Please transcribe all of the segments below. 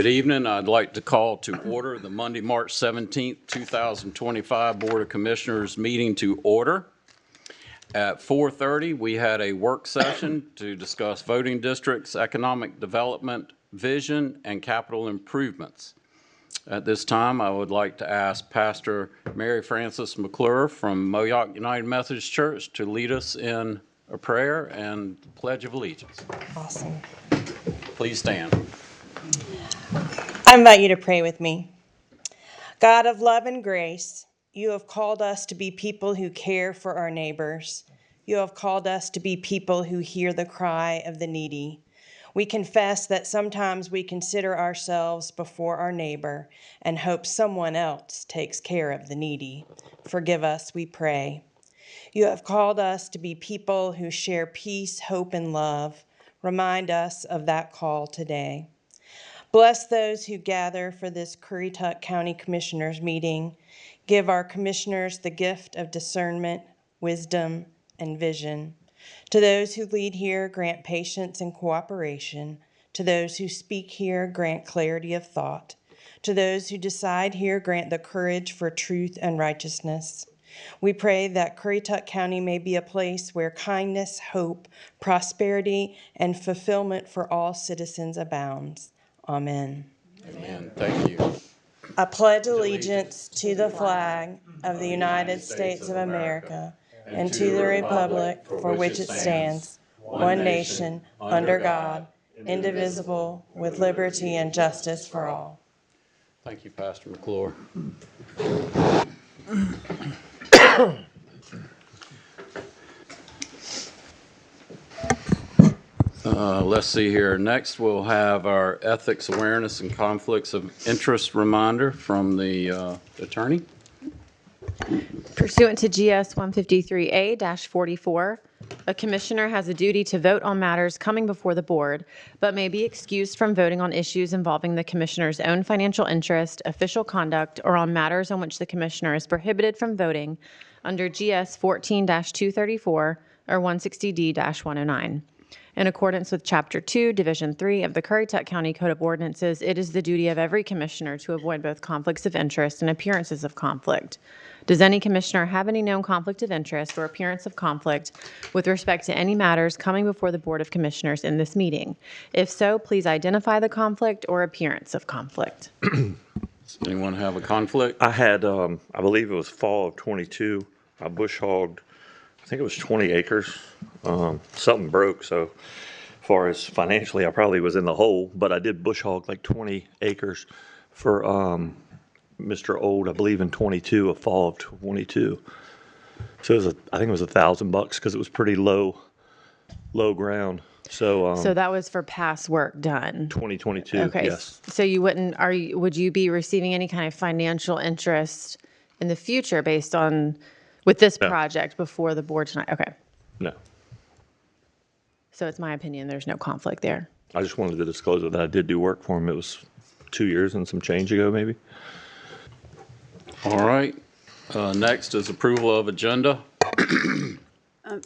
Good evening. I'd like to call to order the Monday, March 17th, 2025 Board of Commissioners meeting to order. At 4:30, we had a work session to discuss voting districts, economic development, vision, and capital improvements. At this time, I would like to ask Pastor Mary Frances McClure from Moyock United Methodist Church to lead us in a prayer and Pledge of Allegiance. Awesome. Please stand. I invite you to pray with me. God of love and grace, you have called us to be people who care for our neighbors. You have called us to be people who hear the cry of the needy. We confess that sometimes we consider ourselves before our neighbor and hope someone else takes care of the needy. Forgive us, we pray. You have called us to be people who share peace, hope, and love. Remind us of that call today. Bless those who gather for this Currituck County Commissioners meeting. Give our commissioners the gift of discernment, wisdom, and vision. To those who lead here, grant patience and cooperation. To those who speak here, grant clarity of thought. To those who decide here, grant the courage for truth and righteousness. We pray that Currituck County may be a place where kindness, hope, prosperity, and fulfillment for all citizens abounds. Amen. Amen. Thank you. I pledge allegiance to the flag of the United States of America and to the republic for which it stands, one nation, under God, indivisible, with liberty and justice for all. Thank you, Pastor McClure. Let's see here. Next, we'll have our ethics awareness and conflicts of interest reminder from the attorney. Pursuant to GS 153A-44, a commissioner has a duty to vote on matters coming before the board, but may be excused from voting on issues involving the commissioner's own financial interest, official conduct, or on matters on which the commissioner is prohibited from voting under GS 14-234 or 160D-109. In accordance with Chapter 2, Division 3 of the Currituck County Code of Ordinances, it is the duty of every commissioner to avoid both conflicts of interest and appearances of conflict. Does any commissioner have any known conflict of interest or appearance of conflict with respect to any matters coming before the Board of Commissioners in this meeting? If so, please identify the conflict or appearance of conflict. Does anyone have a conflict? I had, I believe it was fall of 22. I bush hogged, I think it was 20 acres. Something broke, so as far as financially, I probably was in the hole, but I did bush hog like 20 acres for Mr. Old, I believe in 22, a fall of 22. So it was I think it was $1,000 because it was pretty low ground. So So that was for past work done. 2022, Okay. yes. So you wouldn't, would you be receiving any kind of financial interest in the future based on, with this No. project before the board tonight? Okay. No, So it's my opinion, there's no conflict there. I just wanted to disclose that I did do work for him. It was 2 years and some change ago, maybe. All right. Next is approval of agenda.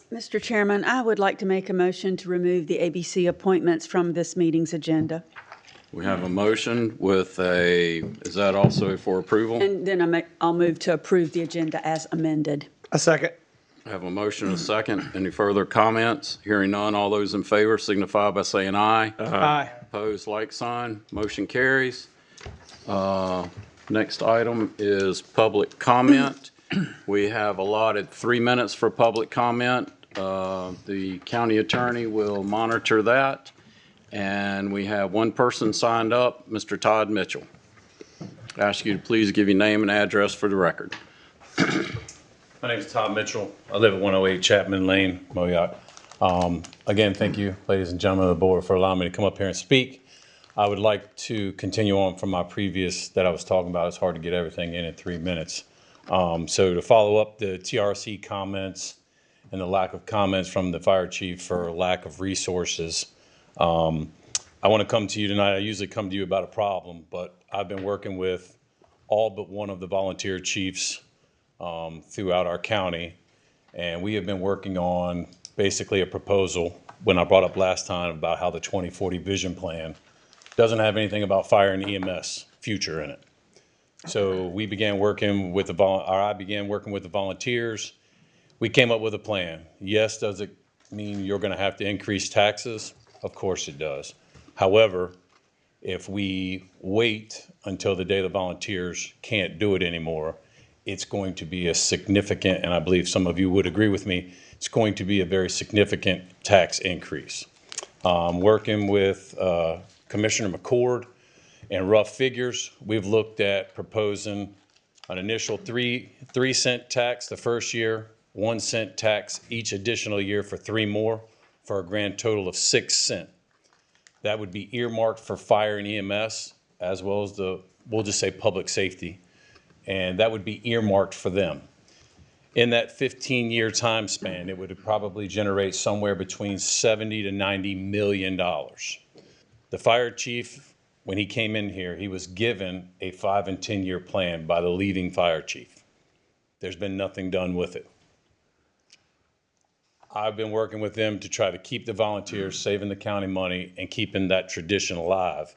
Mr. Chairman, I would like to make a motion to remove the ABC appointments from this meeting's agenda. We have a motion with is that also for approval? And then I'll move to approve the agenda as amended. A second. I have a motion and a second. Any further comments? Hearing none, all those in favor signify by saying aye. Aye. Opposed, like sign. Motion carries. Next item is public comment. We have allotted 3 minutes for public comment. The county attorney will monitor that. And we have one person signed up, Mr. Todd Mitchell. Ask you to please give your name and address for the record. My name is Todd Mitchell. I live at 108 Chapman Lane, Moyock. Again, thank you, ladies and gentlemen of the board, for allowing me to come up here and speak. I would like to continue on from my previous that I was talking about. It's hard to get everything in 3 minutes. So to follow up the TRC comments and the lack of comments from the fire chief for lack of resources, I want to come to you tonight. I usually come to you about a problem, but I've been working with all but one of the volunteer chiefs throughout our county, and we have been working on basically a proposal when I brought up last time about how the 2040 vision plan doesn't have anything about fire and EMS future in it. So we began working with I began working with the volunteers. We came up with a plan. Yes, does it mean you're going to have to increase taxes? Of course it does. However, if we wait until the day the volunteers can't do it anymore, it's going to be a significant, and I believe some of you would agree with me, it's going to be a very significant tax increase. Working with Commissioner McCord and rough figures, we've looked at proposing an initial 3 cent tax the first year, 1 cent tax each additional year for 3 more, for a grand total of 6 cents. That would be earmarked for fire and EMS, as well as we'll just say public safety, and that would be earmarked for them. In that 15-year time span, it would probably generate somewhere between $70 to $90 million. The fire chief, when he came in here, he was given a 5 and 10-year plan by the leading fire chief. There's been nothing done with it. I've been working with them to try to keep the volunteers, saving the county money and keeping that tradition alive.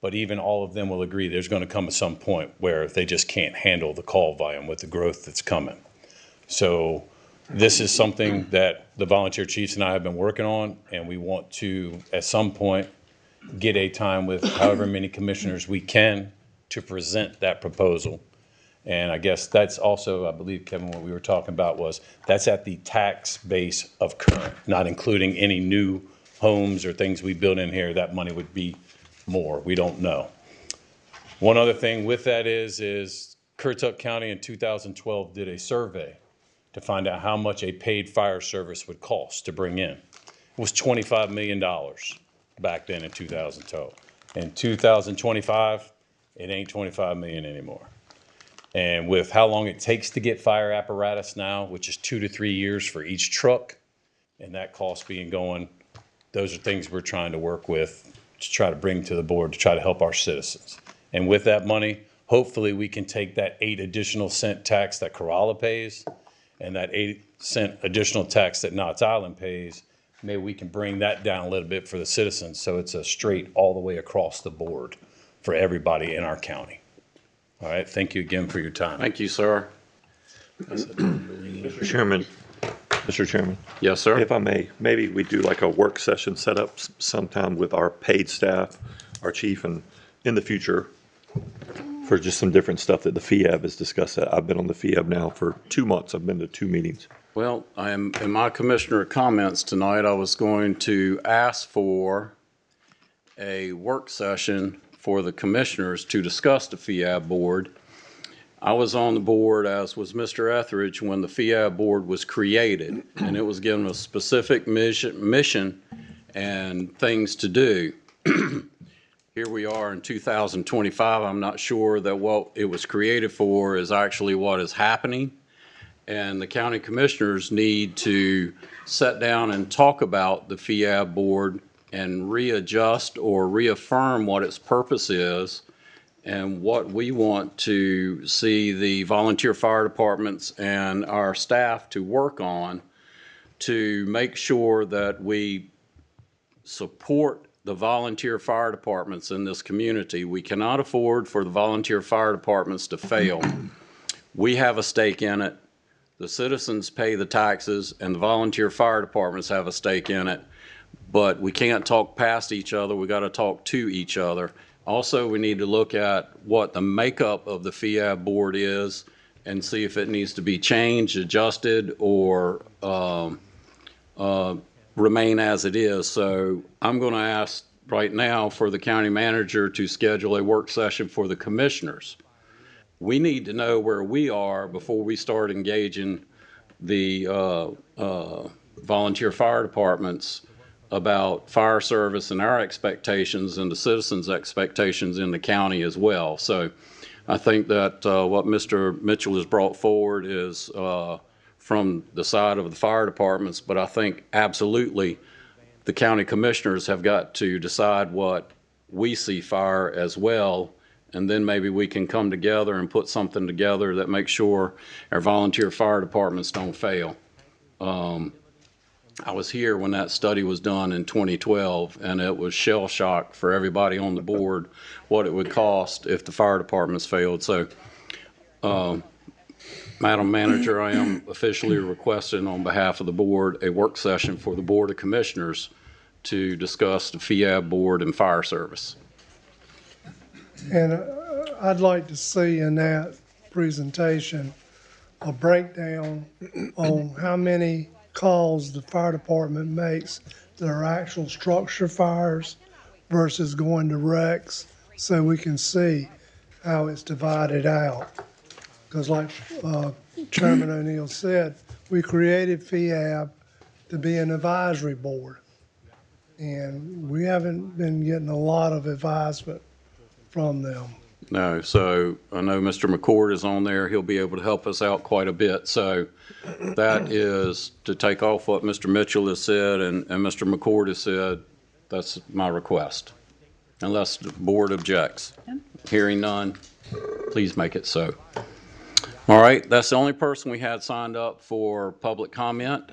But even all of them will agree there's going to come at some point where they just can't handle the call volume with the growth that's coming. So this is something that the volunteer chiefs and I have been working on, and we want to, at some point, get a time with however many commissioners we can to present that proposal. And I guess that's also, I believe, Kevin, what we were talking about was that's at the tax base of current, not including any new homes or things we build in here. That money would be more. We don't know. One other thing with that is Currituck County in 2012 did a survey to find out how much a paid fire service would cost to bring in. It was $25 million back then in 2012. In 2025, it ain't 25 million anymore. And with how long it takes to get fire apparatus now, which is 2 to 3 years for each truck, and that cost being going, those are things we're trying to work with to try to bring to the board to try to help our citizens. And with that money, hopefully we can take that 8 additional cent tax that Corolla pays and that 8 cent additional tax that Knott's Island pays. Maybe we can bring that down a little bit for the citizens so it's a straight all the way across the board for everybody in our county. All right, thank you again for your time. Thank you, sir. Mr. Chairman, Mr. Chairman, Yes, sir. if I may, maybe we do like a work session set up sometime with our paid staff, our chief, and in the future for just some different stuff that the FIAB has discussed. I've been on the FIAB now for 2 months. I've been to 2 meetings. Well, in my commissioner comments tonight, I was going to ask for a work session for the commissioners to discuss the FIAB board. I was on the board, as was Mr. Etheridge, when the FIAB board was created, and it was given a specific mission and things to do. Here we are in 2025. I'm not sure that what it was created for is actually what is happening. And the county commissioners need to sit down and talk about the FIAB board and readjust or reaffirm what its purpose is and what we want to see the volunteer fire departments and our staff to work on to make sure that we support the volunteer fire departments in this community. We cannot afford for the volunteer fire departments to fail. We have a stake in it. The citizens pay the taxes, and the volunteer fire departments have a stake in it. But we can't talk past each other. We got to talk to each other. Also, we need to look at what the makeup of the FIAB board is and see if it needs to be changed, adjusted, or remain as it is. So I'm going to ask right now for the county manager to schedule a work session for the commissioners. We need to know where we are before we start engaging the volunteer fire departments about fire service and our expectations and the citizens' expectations in the county as well. So I think that what Mr. Mitchell has brought forward is from the side of the fire departments, but I think absolutely the county commissioners have got to decide what we see fire as well, and then maybe we can come together and put something together that makes sure our volunteer fire departments don't fail. I was here when that study was done in 2012, and it was shell shock for everybody on the board what it would cost if the fire departments failed. So, Madam Manager, I am officially requesting on behalf of the board a work session for the Board of Commissioners to discuss the FIAB board and fire service. And I'd like to see in that presentation a breakdown on how many calls the fire department makes that are actual structure fires versus going to wrecks, so we can see how it's divided out. Because like Chairman O'Neill said, we created FIAB to be an advisory board. And we haven't been getting a lot of advisement from them. No, so I know Mr. McCord is on there. He'll be able to help us out quite a bit. So that is to take off what Mr. Mitchell has said and Mr. McCord has said. That's my request, unless the board objects. Hearing none, please make it so. All right, that's the only person we had signed up for public comment.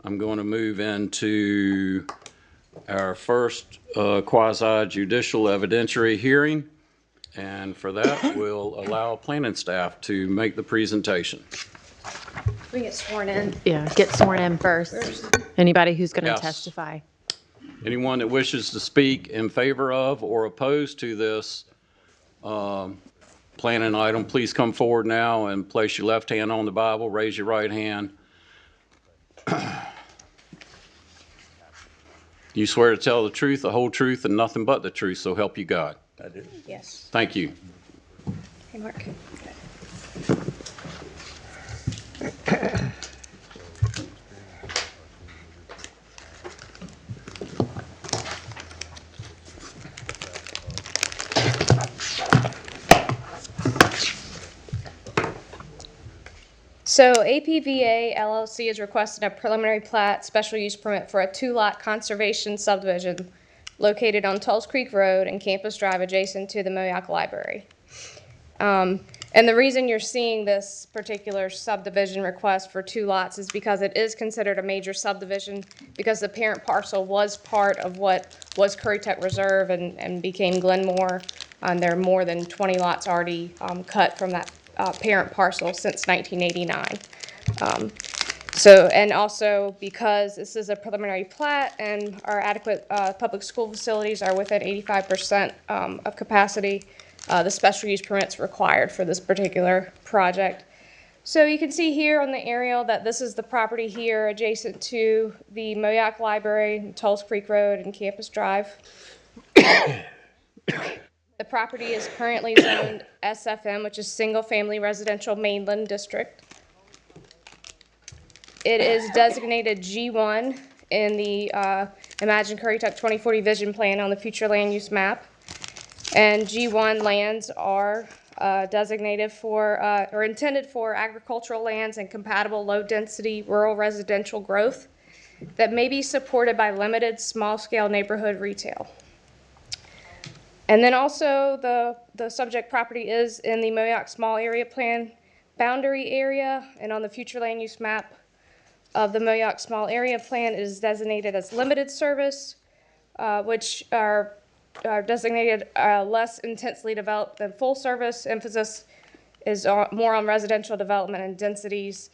I'm going to move into our first quasi judicial evidentiary hearing. And for that, we'll allow planning staff to make the presentation. We get sworn in. Yeah, get sworn in first. Anybody who's going to Yes. testify. Anyone that wishes to speak in favor of or opposed to this planning item, please come forward now and place your left hand on the Bible, raise your right hand. You swear to tell the truth, the whole truth, and nothing but the truth, so help you God. I do. Yes. Thank you. Hey, Mark. So APVA LLC is requesting a preliminary plat special use permit for a two-lot conservation subdivision located on Tulse Creek Road and Campus Drive adjacent to the Moyock Library. And the reason you're seeing this particular subdivision request for two lots is because it is considered a major subdivision because the parent parcel was part of what was Currituck Reserve and became Glenmore. There are more than 20 lots already cut from that parent parcel since 1989. And also because this is a preliminary plat and our adequate public school facilities are within 85% of capacity, the special use permit's required for this particular project. So you can see here on the aerial that this is the property here adjacent to the Moyock Library, Tulse Creek Road, and Campus Drive. The property is currently zoned SFM, which is Single Family Residential Mainland District. It is designated G1 in the Imagine Currituck 2040 Vision Plan on the future land use map. And G1 lands are designated for, or intended for agricultural lands and compatible low-density rural residential growth that may be supported by limited small-scale neighborhood retail. And then also the subject property is in the Moyock Small Area Plan boundary area, and on the future land use map of the Moyock Small Area Plan, it is designated as limited service, which are designated less intensely developed than full service. Emphasis is more on residential development and densities,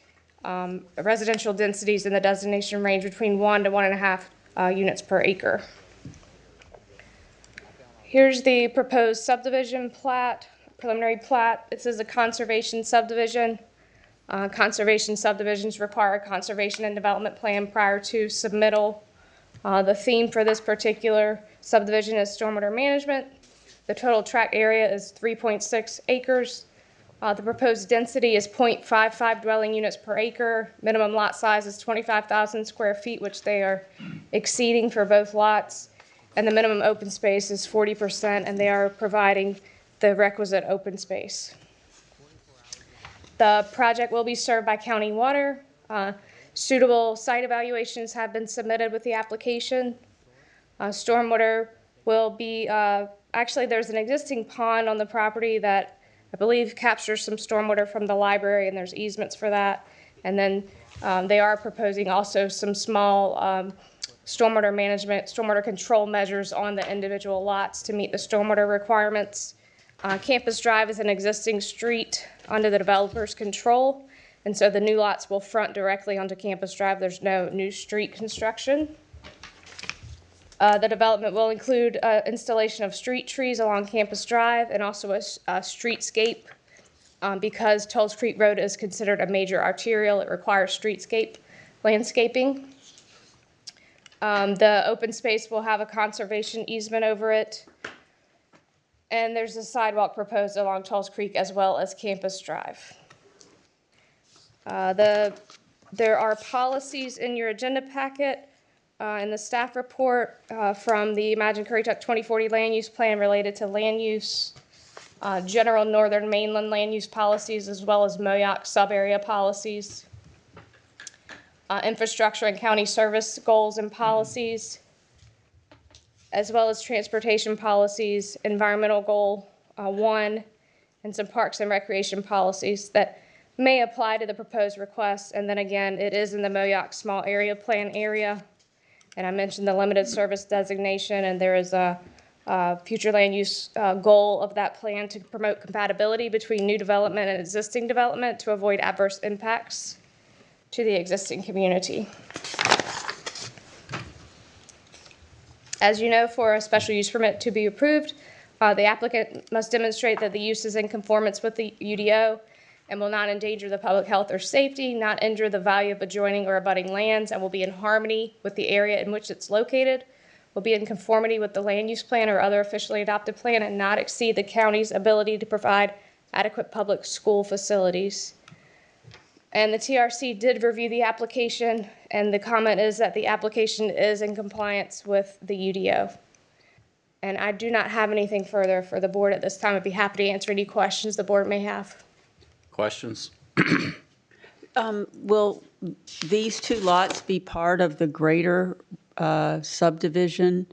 residential densities in the designation range between 1 to 1.5 units per acre. Here's the proposed subdivision plat, preliminary plat. This is a conservation subdivision. Conservation subdivisions require a conservation and development plan prior to submittal. The theme for this particular subdivision is stormwater management. The total tract area is 3.6 acres. The proposed density is 0.55 dwelling units per acre. Minimum lot size is 25,000 square feet, which they are exceeding for both lots. And the minimum open space is 40%, and they are providing the requisite open space. The project will be served by county water. Suitable site evaluations have been submitted with the application. Stormwater will be, actually there's an existing pond on the property that I believe captures some stormwater from the library, and there's easements for that. And then they are proposing also some small stormwater management, stormwater control measures on the individual lots to meet the stormwater requirements. Campus Drive is an existing street under the developer's control, and so the new lots will front directly onto Campus Drive. There's no new street construction. The development will include installation of street trees along Campus Drive and also a streetscape. Because Tulls Creek Road is considered a major arterial, it requires streetscape landscaping. The open space will have a conservation easement over it. And there's a sidewalk proposed along Tulls Creek as well as Campus Drive. There are policies in your agenda packet in the staff report from the Imagine Currituck 2040 land use plan related to land use, general northern mainland land use policies, as well as MOYOC sub-area policies, infrastructure and county service goals and policies, as well as transportation policies, environmental goal 1, and some parks and recreation policies that may apply to the proposed request. And then again, it is in the MOYOC small area plan area. And I mentioned the limited service designation, and there is a future land use goal of that plan to promote compatibility between new development and existing development to avoid adverse impacts to the existing community. As you know, for a special use permit to be approved, the applicant must demonstrate that the use is in conformance with the UDO and will not endanger the public health or safety, not injure the value of adjoining or abutting lands, and will be in harmony with the area in which it's located, will be in conformity with the land use plan or other officially adopted plan, and not exceed the county's ability to provide adequate public school facilities. And the TRC did review the application, and the comment is that the application is in compliance with the UDO. And I do not have anything further for the board at this time. I'd be happy to answer any questions the board may have. Questions? Will these two lots be part of the greater subdivision,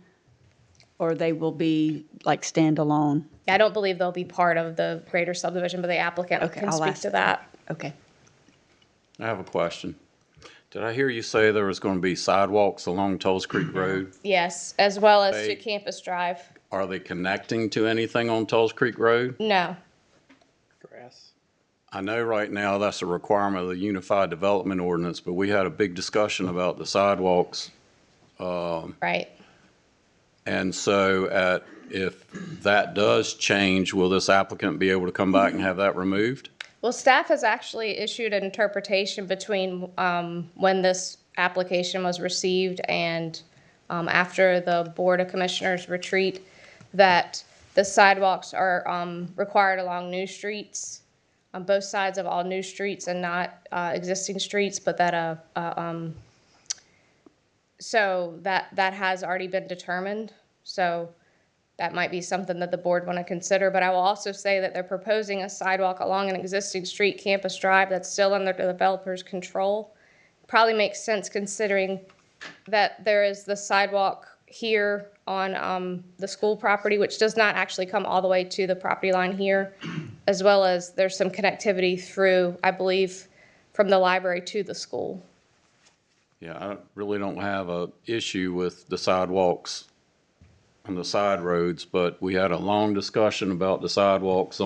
or they will be like standalone? I don't believe they'll be part of the greater subdivision, but the applicant Okay, can I'll speak ask to that. Okay. I have a question. Did I hear you say there was going to be sidewalks along Tulls Creek Road? Yes, as well as to They- Campus Drive. Are they connecting to anything on Tulls Creek Road? No, I know right now that's a requirement of the Unified Development Ordinance, but we had a big discussion about the sidewalks. right. And so if that does change, will this applicant be able to come back and have that removed? Well, staff has actually issued an interpretation between when this application was received and after the Board of Commissioners retreat, that the sidewalks are required along new streets, on both sides of all new streets and not existing streets, but that so that has already been determined. So that might be something that the board want to consider. But I will also say that they're proposing a sidewalk along an existing street, Campus Drive, that's still under the developer's control. Probably makes sense considering that there is the sidewalk here on the school property, which does not actually come all the way to the property line here, as well as there's some connectivity through, I believe, from the library to the school. Yeah, I really don't have a issue with the sidewalks on the side roads, but we had a long discussion about the sidewalks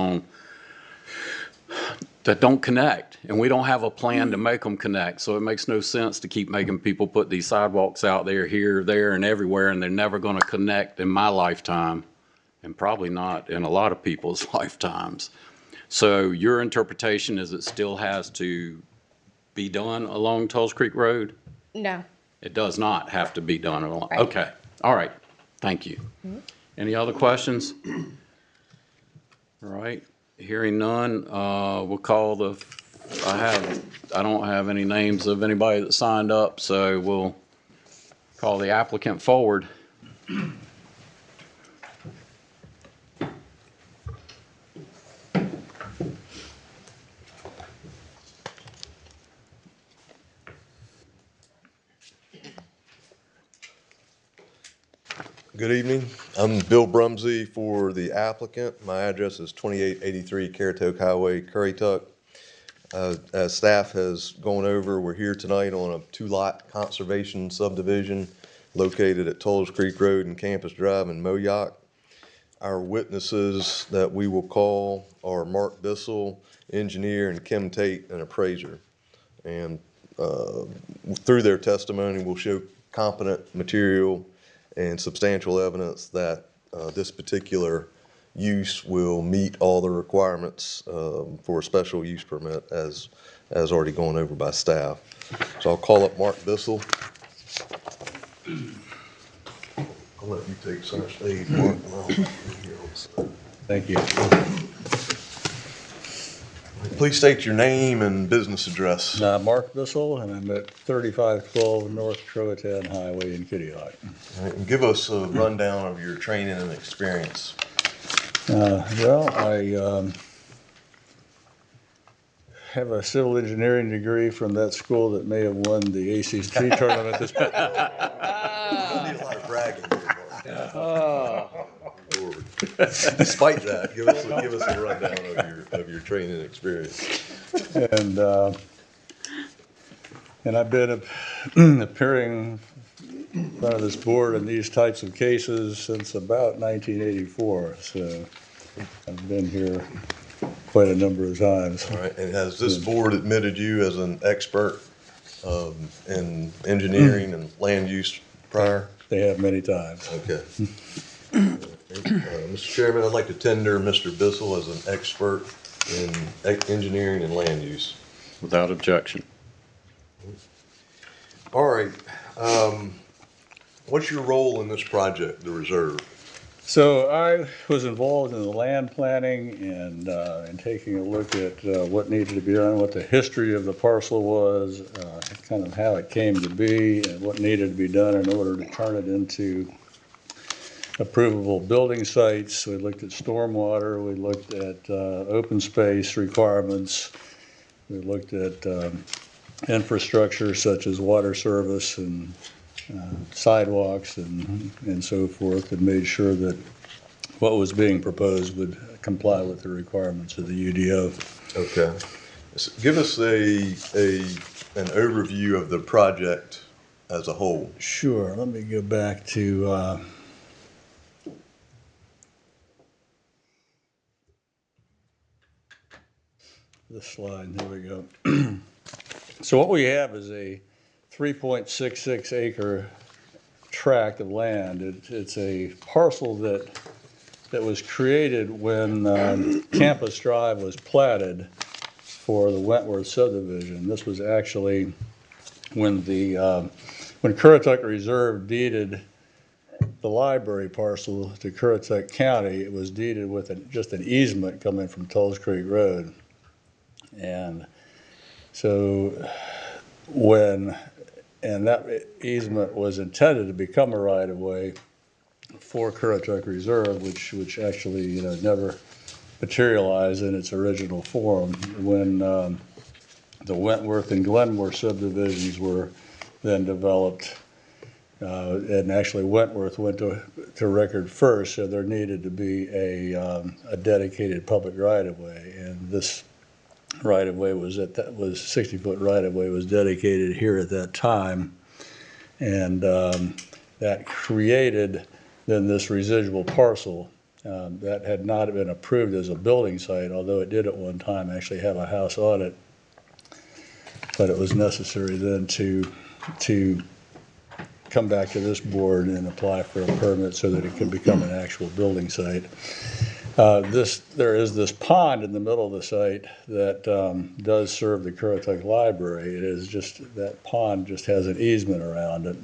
that don't connect, and we don't have a plan to make them connect, so it makes no sense to keep making people put these sidewalks out there, here, there, and everywhere, and they're never gonna connect in my lifetime, and probably not in a lot of people's lifetimes. So your interpretation is it still has to be done along Tulls Creek Road? No. It does not have to be done along, Right. okay, all right, thank you. Any other questions? All right, hearing none, we'll call I don't have any names of anybody that signed up, so we'll call the applicant forward. Good evening. I'm Bill Brumsey for the applicant. My address is 2883 Currituck Highway, Currituck. As staff has gone over, we're here tonight on a two-lot conservation subdivision located at Tulls Creek Road and Campus Drive in Moyock. Our witnesses that we will call are Mark Bissell, engineer, and Kim Tate, an appraiser. And through their testimony, we'll show competent material and substantial evidence that this particular use will meet all the requirements for a special use permit as already gone over by staff. So I'll call up Mark Bissell. I'll let you take center stage, Mark, and I'll be here on the side. Thank you. Please state your name and business address. Mark Bissell, and I'm at 3512 North Currituck Highway in Currituck. All right, and give us a rundown of your training and experience. Well, I have a civil engineering degree from that school that may have won the ACT tournament this past. I need a lot of bragging here, Mark. Despite that, give us a rundown of your training and experience. And I've been appearing in front of this board in these types of cases since about 1984. So I've been here quite a number of times. All right, and has this board admitted you as an expert in engineering and land use prior? They have many times. Okay. Mr. Chairman, I'd like to tender Mr. Bissell as an expert in engineering and land use. Without objection. All right. What's your role in this project, the reserve? So I was involved in the land planning and taking a look at what needed to be done, what the history of the parcel was, kind of how it came to be, and what needed to be done in order to turn it into approvable building sites. We looked at stormwater, we looked at open space requirements, we looked at infrastructure such as water service and sidewalks and so forth, and made sure that what was being proposed would comply with the requirements of the UDO. Okay. So give us an overview of the project as a whole. Sure, let me go back to this slide. Here we go. So what we have is a 3.66 acre tract of land. It's a parcel that was created when Campus Drive was platted for the Wentworth subdivision. This was actually when Currituck Reserve deeded the library parcel to Currituck County. It was deeded with just an easement coming from Tulls Creek Road. And so that easement was intended to become a right-of-way for Currituck Reserve, which actually never materialized in its original form. When the Wentworth and Glenmore subdivisions were then developed, and actually Wentworth went to record first, so there needed to be a dedicated public right-of-way, and this right-of-way was 60-foot right-of-way was dedicated here at that time, and that created then this residual parcel that had not been approved as a building site, although it did at one time actually have a house on it. But it was necessary then to come back to this board and apply for a permit so that it could become an actual building site. There is this pond in the middle of the site that does serve the Currituck Library. It is just, that pond just has an easement around it.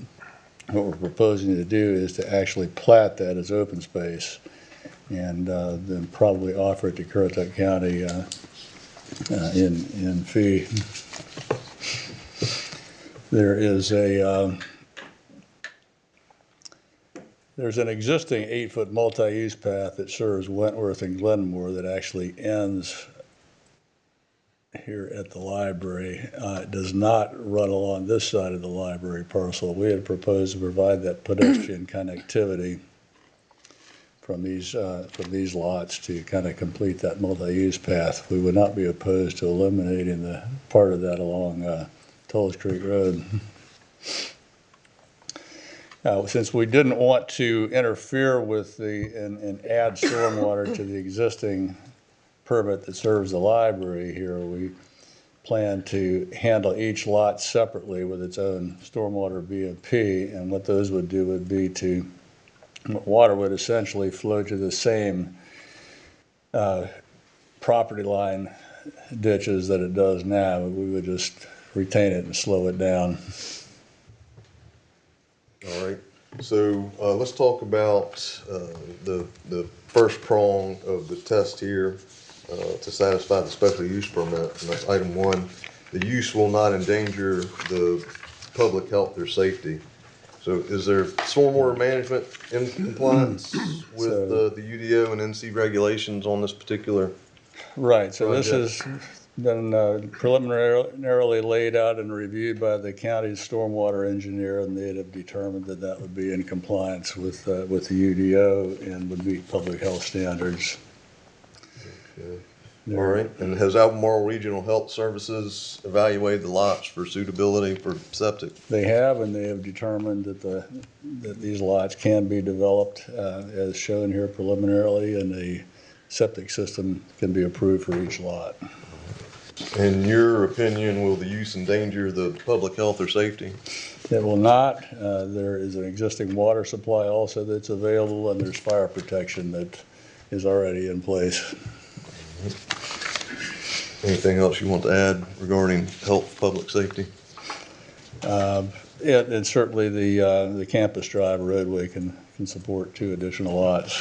What we're proposing to do is to actually plat that as open space and then probably offer it to Currituck County in fee. There's an existing 8-foot multi-use path that serves Wentworth and Glenmore that actually ends here at the library. It does not run along this side of the library parcel. We had proposed to provide that pedestrian connectivity from these lots to kind of complete that multi-use path. We would not be opposed to eliminating the part of that along Tulls Creek Road. Since we didn't want to interfere with and add stormwater to the existing permit that serves the library here, we plan to handle each lot separately with its own stormwater BMP, and what those would do would be to, water would essentially flow to the same property line ditches that it does now. We would just retain it and slow it down. All right, so let's talk about the first prong of the test here to satisfy the special use permit, and that's item 1. The use will not endanger the public health or safety. So is there stormwater management in compliance with the UDO and NC regulations on this particular? Right, so this project? has been preliminarily laid out and reviewed by the county's stormwater engineer, and they have determined that that would be in compliance with the UDO and would meet public health standards. Okay. All right, and has Albemarle Regional Health Services evaluated the lots for suitability for septic? They have, and they have determined that these lots can be developed as shown here preliminarily, and a septic system can be approved for each lot. In your opinion, will the use endanger the public health or safety? It will not. There is an existing water supply also that's available, and there's fire protection that is already in place. Anything else you want to add regarding health, public safety? And certainly the Campus Drive roadway can support 2 additional lots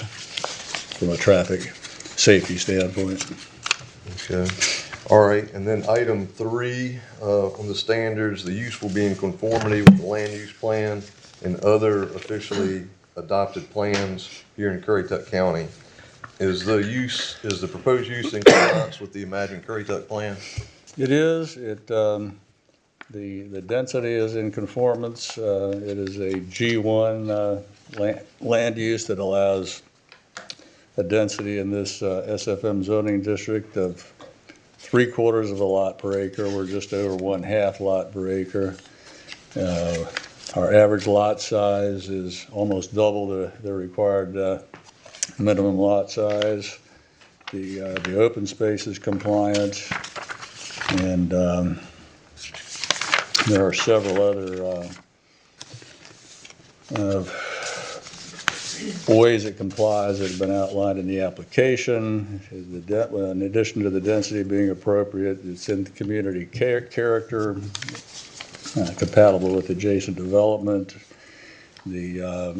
from a traffic safety standpoint. Okay. All right, and then item 3 on the standards, the use will be in conformity with the land use plan and other officially adopted plans here in Currituck County. Is the proposed use in compliance with the Imagine Currituck plan? It is. The density is in conformance. It is a G1 land use that allows a density in this SFM zoning district of 3/4 of a lot per acre. We're just over 1/2 lot per acre. Our average lot size is almost double the required minimum lot size. The open space is compliant, and there are several other ways it complies that have been outlined in the application. In addition to the density being appropriate, it's in the community character, compatible with adjacent development. The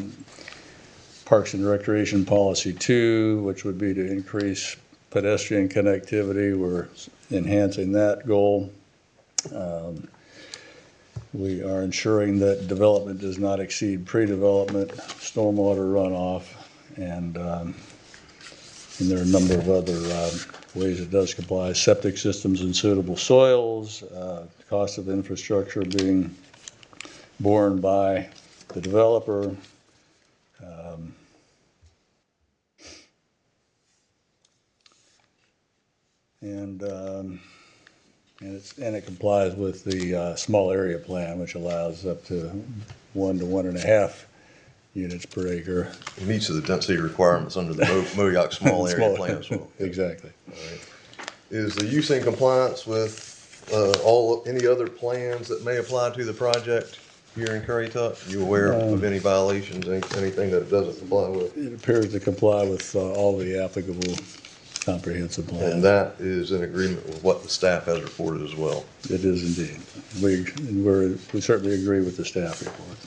Parks and Recreation Policy 2, which would be to increase pedestrian connectivity, we're enhancing that goal. We are ensuring that development does not exceed pre-development stormwater runoff, and there are a number of other ways it does comply. Septic systems in suitable soils, cost of infrastructure being borne by the developer. And it complies with the small area plan, which allows up to 1 to 1.5 units per acre. It meets the density requirements under the Moyock small area plan as well. Exactly. All right. Is the use in compliance with any other plans that may apply to the project here in Currituck? You aware of any violations, anything that it doesn't comply with? It appears to comply with all the applicable comprehensive plans. And that is in agreement with what the staff has reported as well. It is indeed. We certainly agree with the staff report.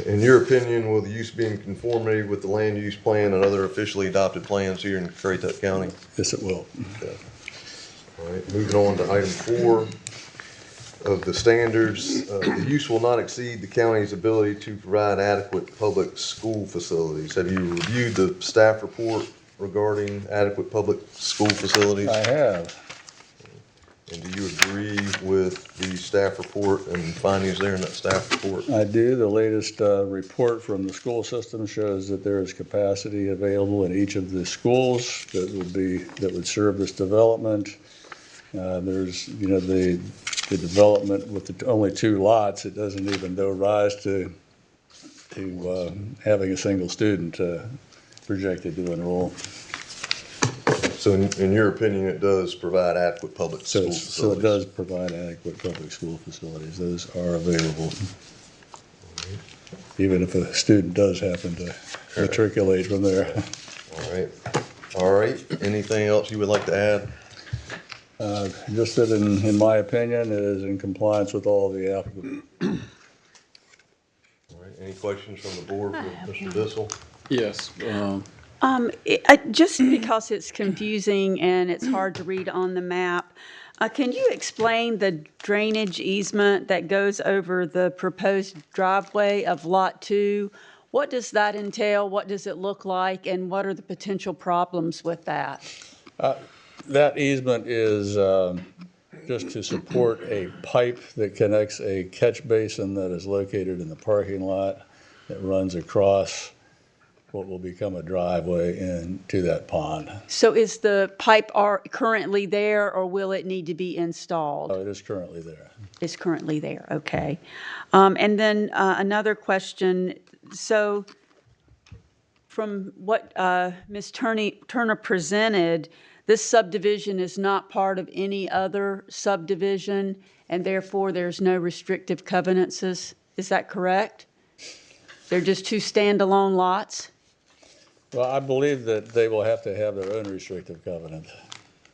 In your opinion, will the use be in conformity with the land use plan and other officially adopted plans here in Currituck County? Yes, it will. Okay. All right, moving on to item 4 of the standards. The use will not exceed the county's ability to provide adequate public school facilities. Have you reviewed the staff report regarding adequate public school facilities? I have. And do you agree with the staff report and findings there in that staff report? I do. The latest report from the school system shows that there is capacity available in each of the schools that would serve this development. There's, the development with the only 2 lots, it doesn't even rise to having a single student projected to enroll. So in your opinion, it does provide adequate public school facilities? So it does provide adequate public school facilities. Those are available. Even if a student does happen to matriculate from there. All right. Anything else you would like to add? Just that in my opinion, it is in compliance with all the applicable. All right. Any questions from the board for Mr. Bissell? Yes. Just because it's confusing and it's hard to read on the map, can you explain the drainage easement that goes over the proposed driveway of Lot 2? What does that entail? What does it look like? And what are the potential problems with that? That easement is just to support a pipe that connects a catch basin that is located in the parking lot that runs across what will become a driveway into that pond. So is the pipe currently there, or will it need to be installed? Oh, it is currently there. It's currently there, okay. And then another question. So from what Ms. Turner presented, this subdivision is not part of any other subdivision, and therefore there's no restrictive covenants. Is that correct? They're just 2 standalone lots? Well, I believe that they will have to have their own restrictive covenant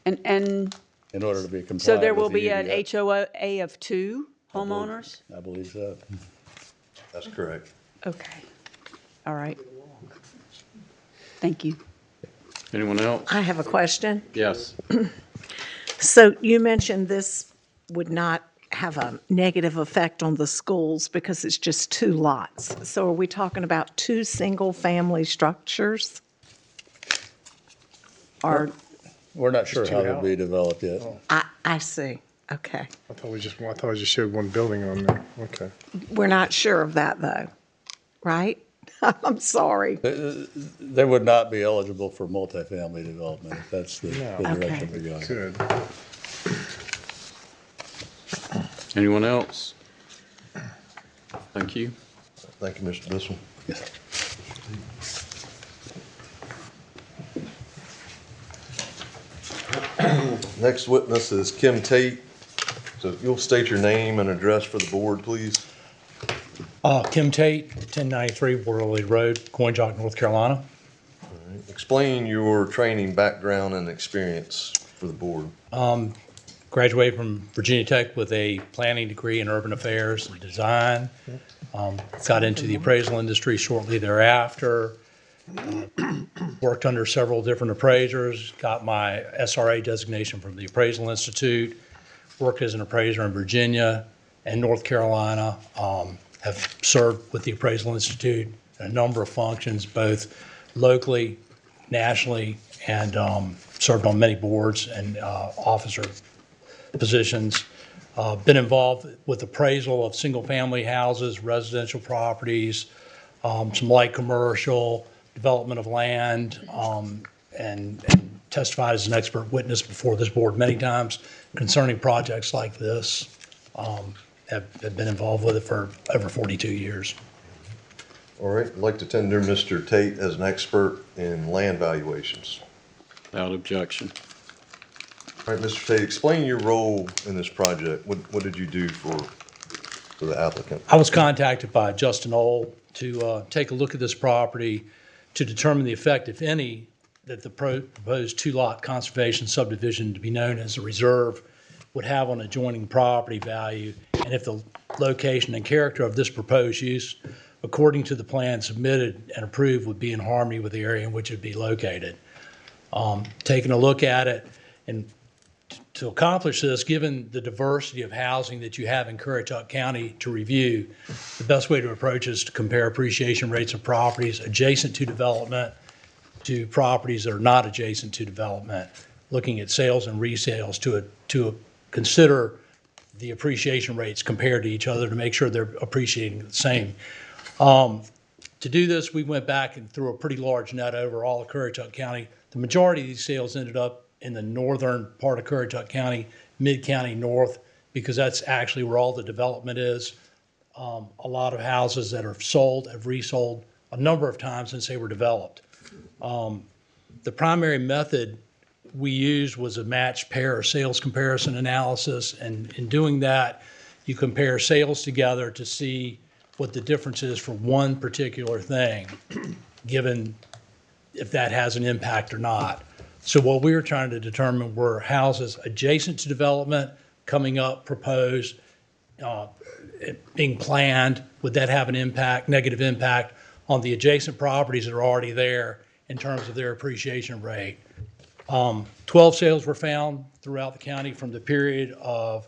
And in order to be compliant. so there will with the be an UDO. HOA of 2 homeowners? I believe so. That's correct. Okay. All right. Thank you. Anyone else? I have a question. Yes. So you mentioned this would not have a negative effect on the schools because it's just 2 lots. So are we talking about 2 single-family structures? Or, We're not sure Just how two they'll be developed yet. I see, okay. I thought we just showed one building on there. Okay. We're not sure of that, though, right? I'm sorry. They would not be eligible for multifamily development if that's the direction Okay. we're going. Good. Anyone else? Thank you. Thank you, Mr. Bissell. Yes. Next witness is Kim Tate. So if you'll state your name and address for the board, please. Kim Tate, 1093 Worley Road, Coinjock, North Carolina. Explain your training background and experience for the board. Graduated from Virginia Tech with a planning degree in urban affairs and design. Got into the appraisal industry shortly thereafter. Worked under several different appraisers, got my SRA designation from the Appraisal Institute, worked as an appraiser in Virginia and North Carolina. Have served with the Appraisal Institute in a number of functions, both locally, nationally, and served on many boards and officer positions. Been involved with appraisal of single-family houses, residential properties, some light commercial, development of land, and testified as an expert witness before this board many times concerning projects like this. Have been involved with it for over 42 years. All right, I'd like to tender Mr. Tate as an expert in land valuations. Without objection. All right, Mr. Tate, explain your role in this project. What did you do for the applicant? I was contacted by Justin Ohl to take a look at this property to determine the effect, if any, that the proposed 2-lot conservation subdivision, to be known as a reserve, would have on adjoining property value, and if the location and character of this proposed use, according to the plan submitted and approved, would be in harmony with the area in which it would be located. Taking a look at it, and to accomplish this, given the diversity of housing that you have in Currituck County to review, the best way to approach is to compare appreciation rates of properties adjacent to development to properties that are not adjacent to development, looking at sales and resales to consider the appreciation rates compared to each other to make sure they're appreciating the same. To do this, we went back and threw a pretty large net over all of Currituck County. The majority of these sales ended up in the northern part of Currituck County, mid-county north, because that's actually where all the development is. A lot of houses that are sold have resold a number of times since they were developed. The primary method we used was a matched pair or sales comparison analysis, and in doing that, you compare sales together to see what the difference is for one particular thing, given if that has an impact or not. So what we were trying to determine were houses adjacent to development, coming up, proposed, being planned. Would that have an impact, negative impact on the adjacent properties that are already there in terms of their appreciation rate? 12 sales were found throughout the county from the period of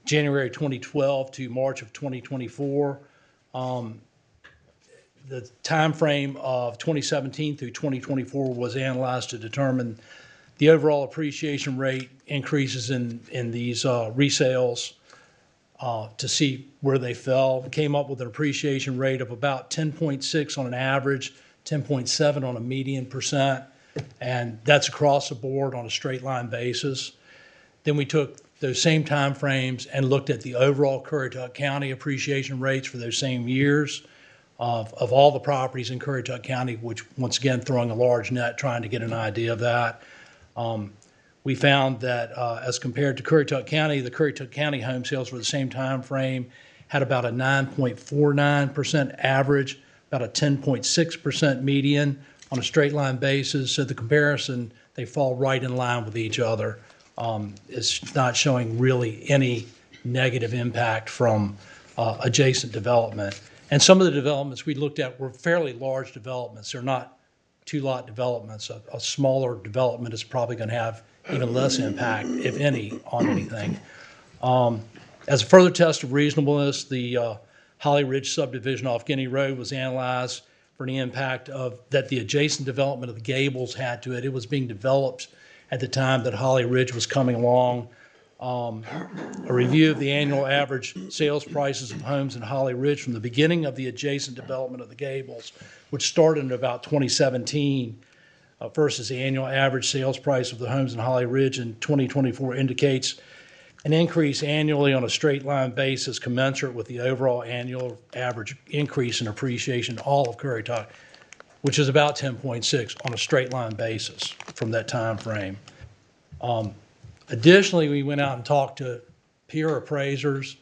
January 2012 to March of 2024. The time frame of 2017 through 2024 was analyzed to determine the overall appreciation rate increases in these resales to see where they fell. Came up with an appreciation rate of about 10.6 on an average, 10.7 on a median percent, and that's across the board on a straight line basis. Then we took those same time frames and looked at the overall Currituck County appreciation rates for those same years of all the properties in Currituck County, which once again throwing a large net trying to get an idea of that. We found that as compared to Currituck County, the Currituck County home sales for the same time frame had about a 9.49% average, about a 10.6% median on a straight line basis. So the comparison, they fall right in line with each other. It's not showing really any negative impact from adjacent development. And some of the developments we looked at were fairly large developments. They're not two-lot developments. A smaller development is probably going to have even less impact, if any, on anything. As a further test of reasonableness, the Holly Ridge subdivision off Guinea Road was analyzed for the impact of that the adjacent development of the Gables had to it. It was being developed at the time that Holly Ridge was coming along. A review of the annual average sales prices of homes in Holly Ridge from the beginning of the adjacent development of the Gables, which started in about 2017, versus the annual average sales price of the homes in Holly Ridge in 2024 indicates an increase annually on a straight line basis commensurate with the overall annual average increase in appreciation in all of Currituck, which is about 10.6 on a straight line basis from that time frame. Additionally, we went out and talked to peer appraisers,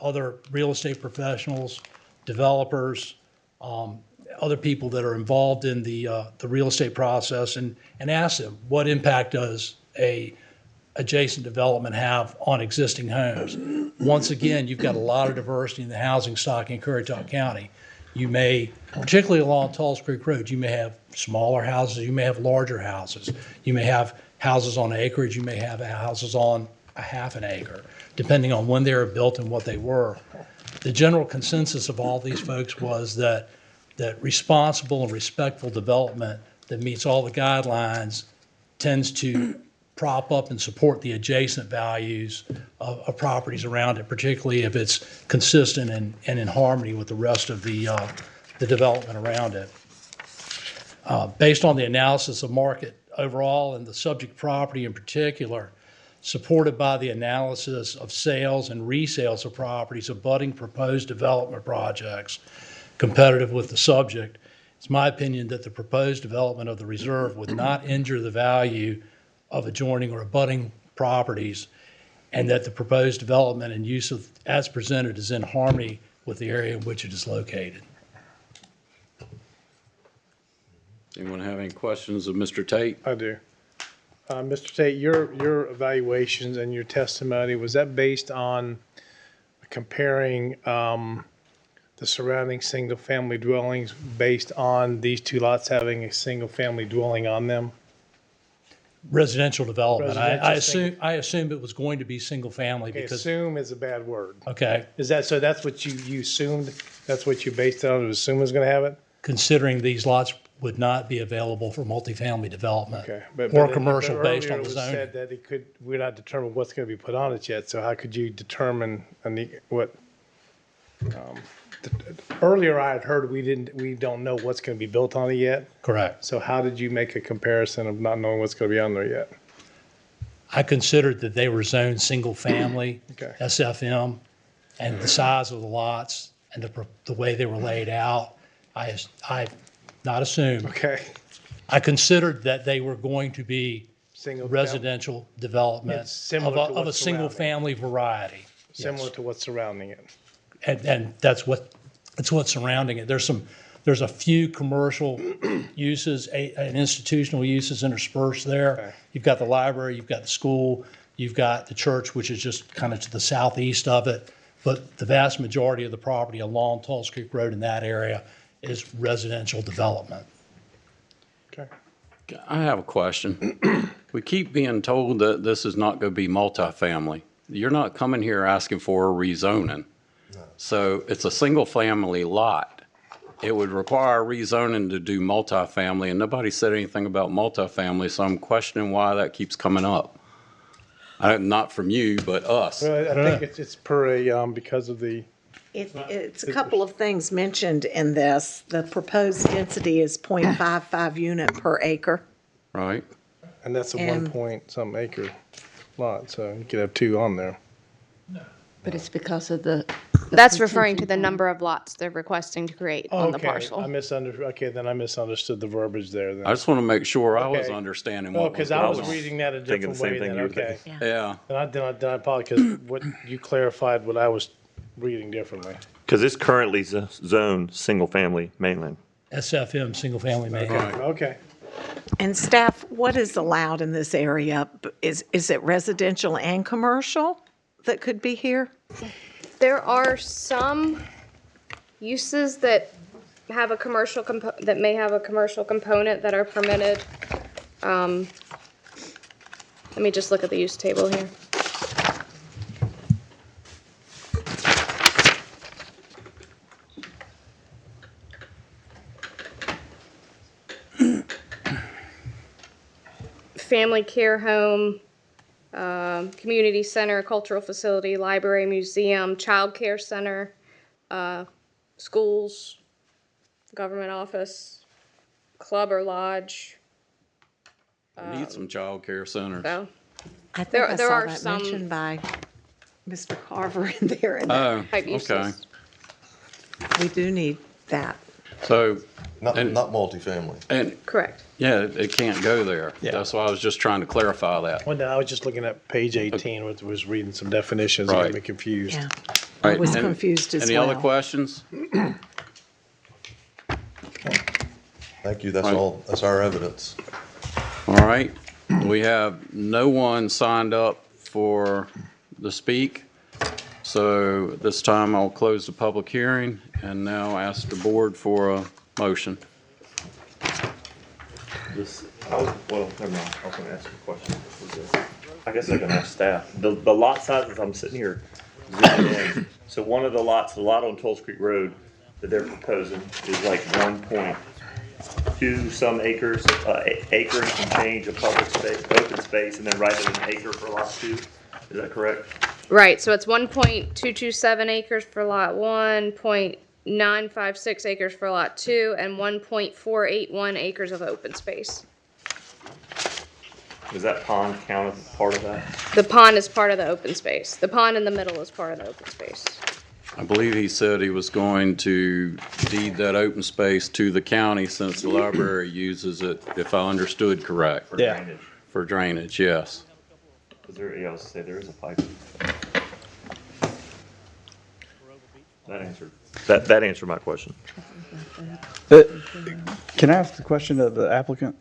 other real estate professionals, developers, other people that are involved in the real estate process, and asked them, what impact does a adjacent development have on existing homes? Once again, you've got a lot of diversity in the housing stock in Currituck County. You may, particularly along Tulls Creek Road, you may have smaller houses, you may have larger houses, you may have houses on acreage, you may have houses on a half an acre, depending on when they were built and what they were. The general consensus of all these folks was that responsible and respectful development that meets all the guidelines tends to prop up and support the adjacent values of properties around it, particularly if it's consistent and in harmony with the rest of the development around it. Based on the analysis of market overall and the subject property in particular, supported by the analysis of sales and resales of properties abutting proposed development projects competitive with the subject, it's my opinion that the proposed development of the reserve would not injure the value of adjoining or abutting properties, and that the proposed development and use of as presented is in harmony with the area in which it is located. Anyone have any questions of Mr. Tate? I do. Mr. Tate, your evaluations and your testimony, was that based on comparing the surrounding single-family dwellings based on these two lots having a single-family dwelling on them? Residential development. Residential I assumed it was going to be single family Okay, because, assume is a bad word. okay, Is that, so that's what you assumed, that's what you based it on, to assume is gonna have it? considering these lots would not be available for multifamily development. Okay. Or commercial based earlier on it the was zoning. said that we're not determined what's going to be put on it yet, so how could you determine what? Earlier I had heard we don't know what's going to be built on it yet. Correct. So how did you make a comparison of not knowing what's going to be on there yet? I considered that they were zoned single-family, Okay. SFM, and the size of the lots and the way they were laid out, I not assumed. Okay. I considered that they were going to be Single residential development It's similar to of a what's surrounding it. single-family variety. Similar Yes. to what's surrounding it. And that's what's surrounding it. There's a few commercial uses, and institutional uses interspersed there. Okay. You've got the library, you've got the school, you've got the church, which is just kind of to the southeast of it. But the vast majority of the property along Tulse Creek Road in that area is residential development. Okay. I have a question. We keep being told that this is not going to be multifamily. You're not coming here asking for a rezoning. So it's a single-family lot. It would require rezoning to do multifamily, and nobody said anything about multifamily, so I'm questioning why that keeps coming up. Not from you, but us. Well, I think it's per because of the, It's a couple of things mentioned in this. The proposed density is 0.55 unit per acre. Right? and that's a And- 1 acre lot, so you could have two on there. But it's because of the. That's referring to the number of lots they're requesting to create on the Okay, parcel. Okay, then I misunderstood the verbiage there then. I just want to make sure I was Okay. understanding Oh, what was because going I on. was reading that a Thinking the different same way thing then, you were okay. thinking. Yeah. Then I apologize, because what, you clarified what I was reading differently. Because it's currently zoned single-family mainland. SFM, single-family maintenance. Okay. And staff, what is allowed in this area? Is it residential and commercial that could be here? There are some uses that have a commercial that may have a commercial component that are permitted. Let me just look at the use table here. Family care home, community center, cultural facility, library, museum, child care center, schools, government office, club or lodge. We need some child care centers. So, I think There- I there saw are that some- mentioned by Mr. Carver in there, and Oh, type okay. uses. we do need that. So, Not And- multifamily. and, Correct. yeah, it can't go there. That's why I was just trying to clarify that. Well, no, I was just looking at page 18, which was reading some definitions, and got Right. me confused. Yeah, I Right, was and confused as Any other well. questions? Thank you, that's Right. all, that's our evidence. All right, we have no one signed up for the speak. So this time I'll close the public hearing and now ask the board for a motion. Well, never mind. I was going to ask you a question. I guess I can ask staff. The lot sizes I'm sitting here zooming in. So one of the lots, the lot on Tulse Creek Road that they're proposing is like 1.2 some acres, acre and some change of public space, open space, and then right at an acre for lot 2. Is that correct? Right, so it's 1.227 acres for lot 1, 0.956 acres for lot 2, and 1.481 acres of open space. Does that pond count as part of that? The pond is part of the open space. The pond in the middle is part of the open space. I believe he said he was going to deed that open space to the county since the library uses it, if I understood correct. For drainage? For drainage, yes. Is there, yeah, I was gonna say there is a pipe. That answered my question. Can I ask the question of the applicant?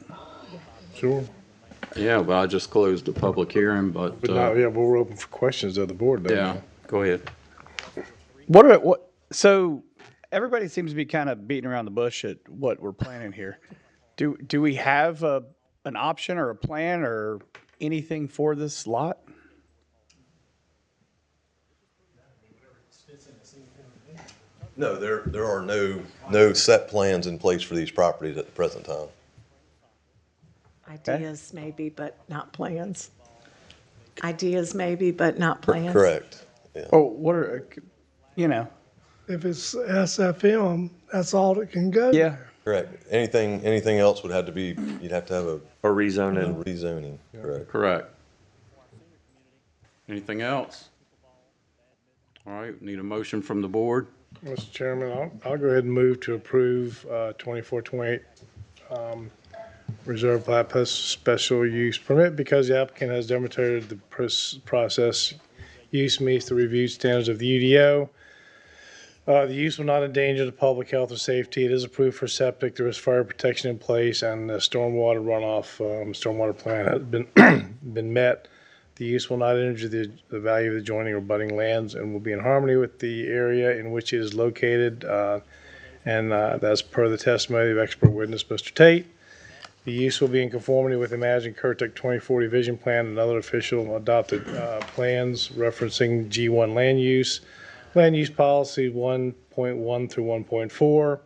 Sure. Yeah, well, I just closed the public hearing, but, But no, yeah, we're open for questions of the board, though. yeah, go ahead. So everybody seems to be kind of beating around the bush at what we're planning here. Do we have an option or a plan or anything for this lot? No, there are no set plans in place for these properties at the present time. Ideas maybe, but not plans. Ideas maybe, but not plans. Correct. Yeah. Oh, what are, you know, If it's SFM, that's all that can go. yeah. Correct. Anything else would have to be, you'd have to have a Or rezoning. rezoning, correct? Correct. Anything else? All right, need a motion from the board. Mr. Chairman, I'll go ahead and move to approve 2428 Reserve Plat plus Special Use Permit because the applicant has demonstrated the process use meets the reviewed standards of the UDO. The use will not endanger the public health or safety. It is approved for septic. There is fire protection in place, and the stormwater runoff, stormwater plan has been met. The use will not injure the value of the adjoining or abutting lands and will be in harmony with the area in which it is located. And that's per the testimony of expert witness, Mr. Tate. The use will be in conformity with Imagine Currituck 2040 Vision Plan and other official adopted plans referencing G1 land use policy 1.1 through 1.4,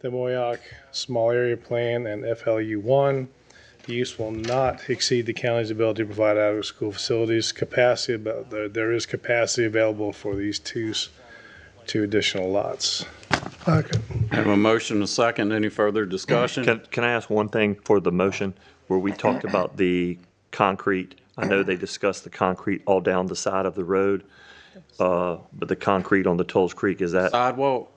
the Moyoc Small Area Plan, and FLU 1. The use will not exceed the county's ability to provide adequate school facilities capacity, but there is capacity available for these two additional lots. Okay. Have a motion, a second. Any further discussion? Can I ask one thing for the motion where we talked about the concrete? I know they discussed the concrete all down the side of the road, but the concrete on the Tolls Creek, is that, Sidewalk,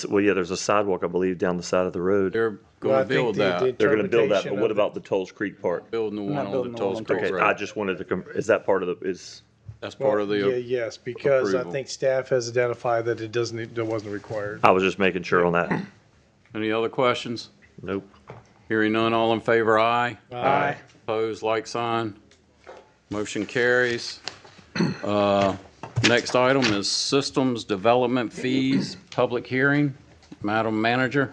well, yeah, there's a sidewalk, I believe, down the side of the road. they're Well, I going to think build the that. They're going to build that, but interpretation what of about the Tolls Creek part? Building the not one on building the the one Tulls on Creek Okay, Road. I just wanted to, is that part of the, is, That's part of Yeah, the, yes, because I approval. think staff has identified that that wasn't required. I was just making sure on that. any other questions? Nope. Hearing none, all in favor, aye. Aye. Opposed, like sign. Motion carries. Next item is systems development fees, public hearing. Madam Manager?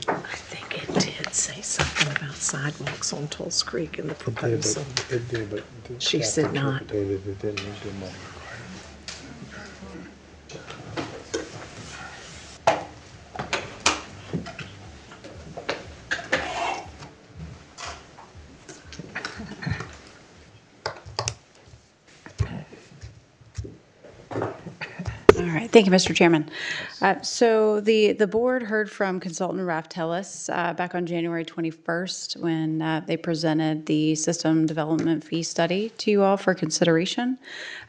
I think it did say something about sidewalks on Tulls Creek in the proposal. It did, but. She said not. It didn't use the money. All right, thank you, Mr. Chairman. So the board heard from consultant Raf Tellis back on January 21st when they presented the system development fee study to you all for consideration.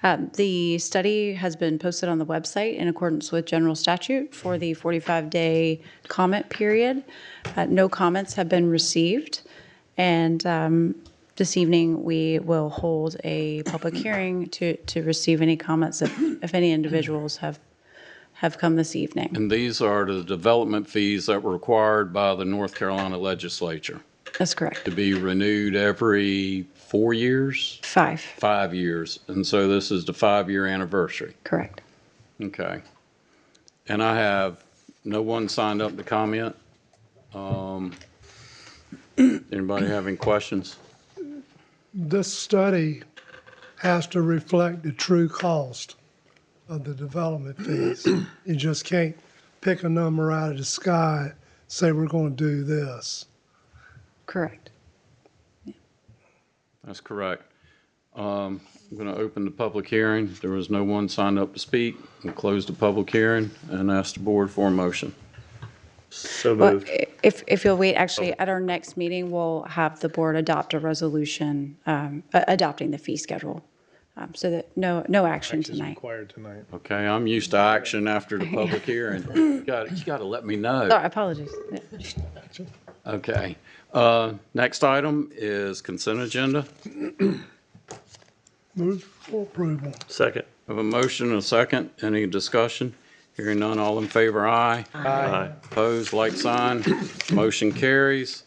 The study has been posted on the website in accordance with general statute for the 45-day comment period. No comments have been received, and this evening, we will hold a public hearing to receive any comments if any individuals have come this evening. And these are the development fees that were required by the North Carolina legislature That's correct. to be renewed every 4 years? 5, 5 years. And so this is the 5-year anniversary. correct. Okay. And I have no one signed up to comment. Anybody have any questions? This study has to reflect the true cost of the development fees. You just can't pick a number out of the sky, say we're going to do this. Correct. That's correct. I'm going to open the public hearing. There was no one signed up to speak. We'll close the public hearing and ask the board for a motion. So Well, moved. if you'll wait, actually, at our next meeting, we'll have the board adopt a resolution adopting the fee schedule, so that no action Action is tonight. required tonight. Okay, I'm used to action after the public hearing. You got to let me know. Sorry, apologies. Yeah. Okay. Next item is consent agenda. Move for approval. Second. Have a motion and a second. Any discussion? Hearing none, all in favor, aye. Aye. Opposed, like sign. Motion carries.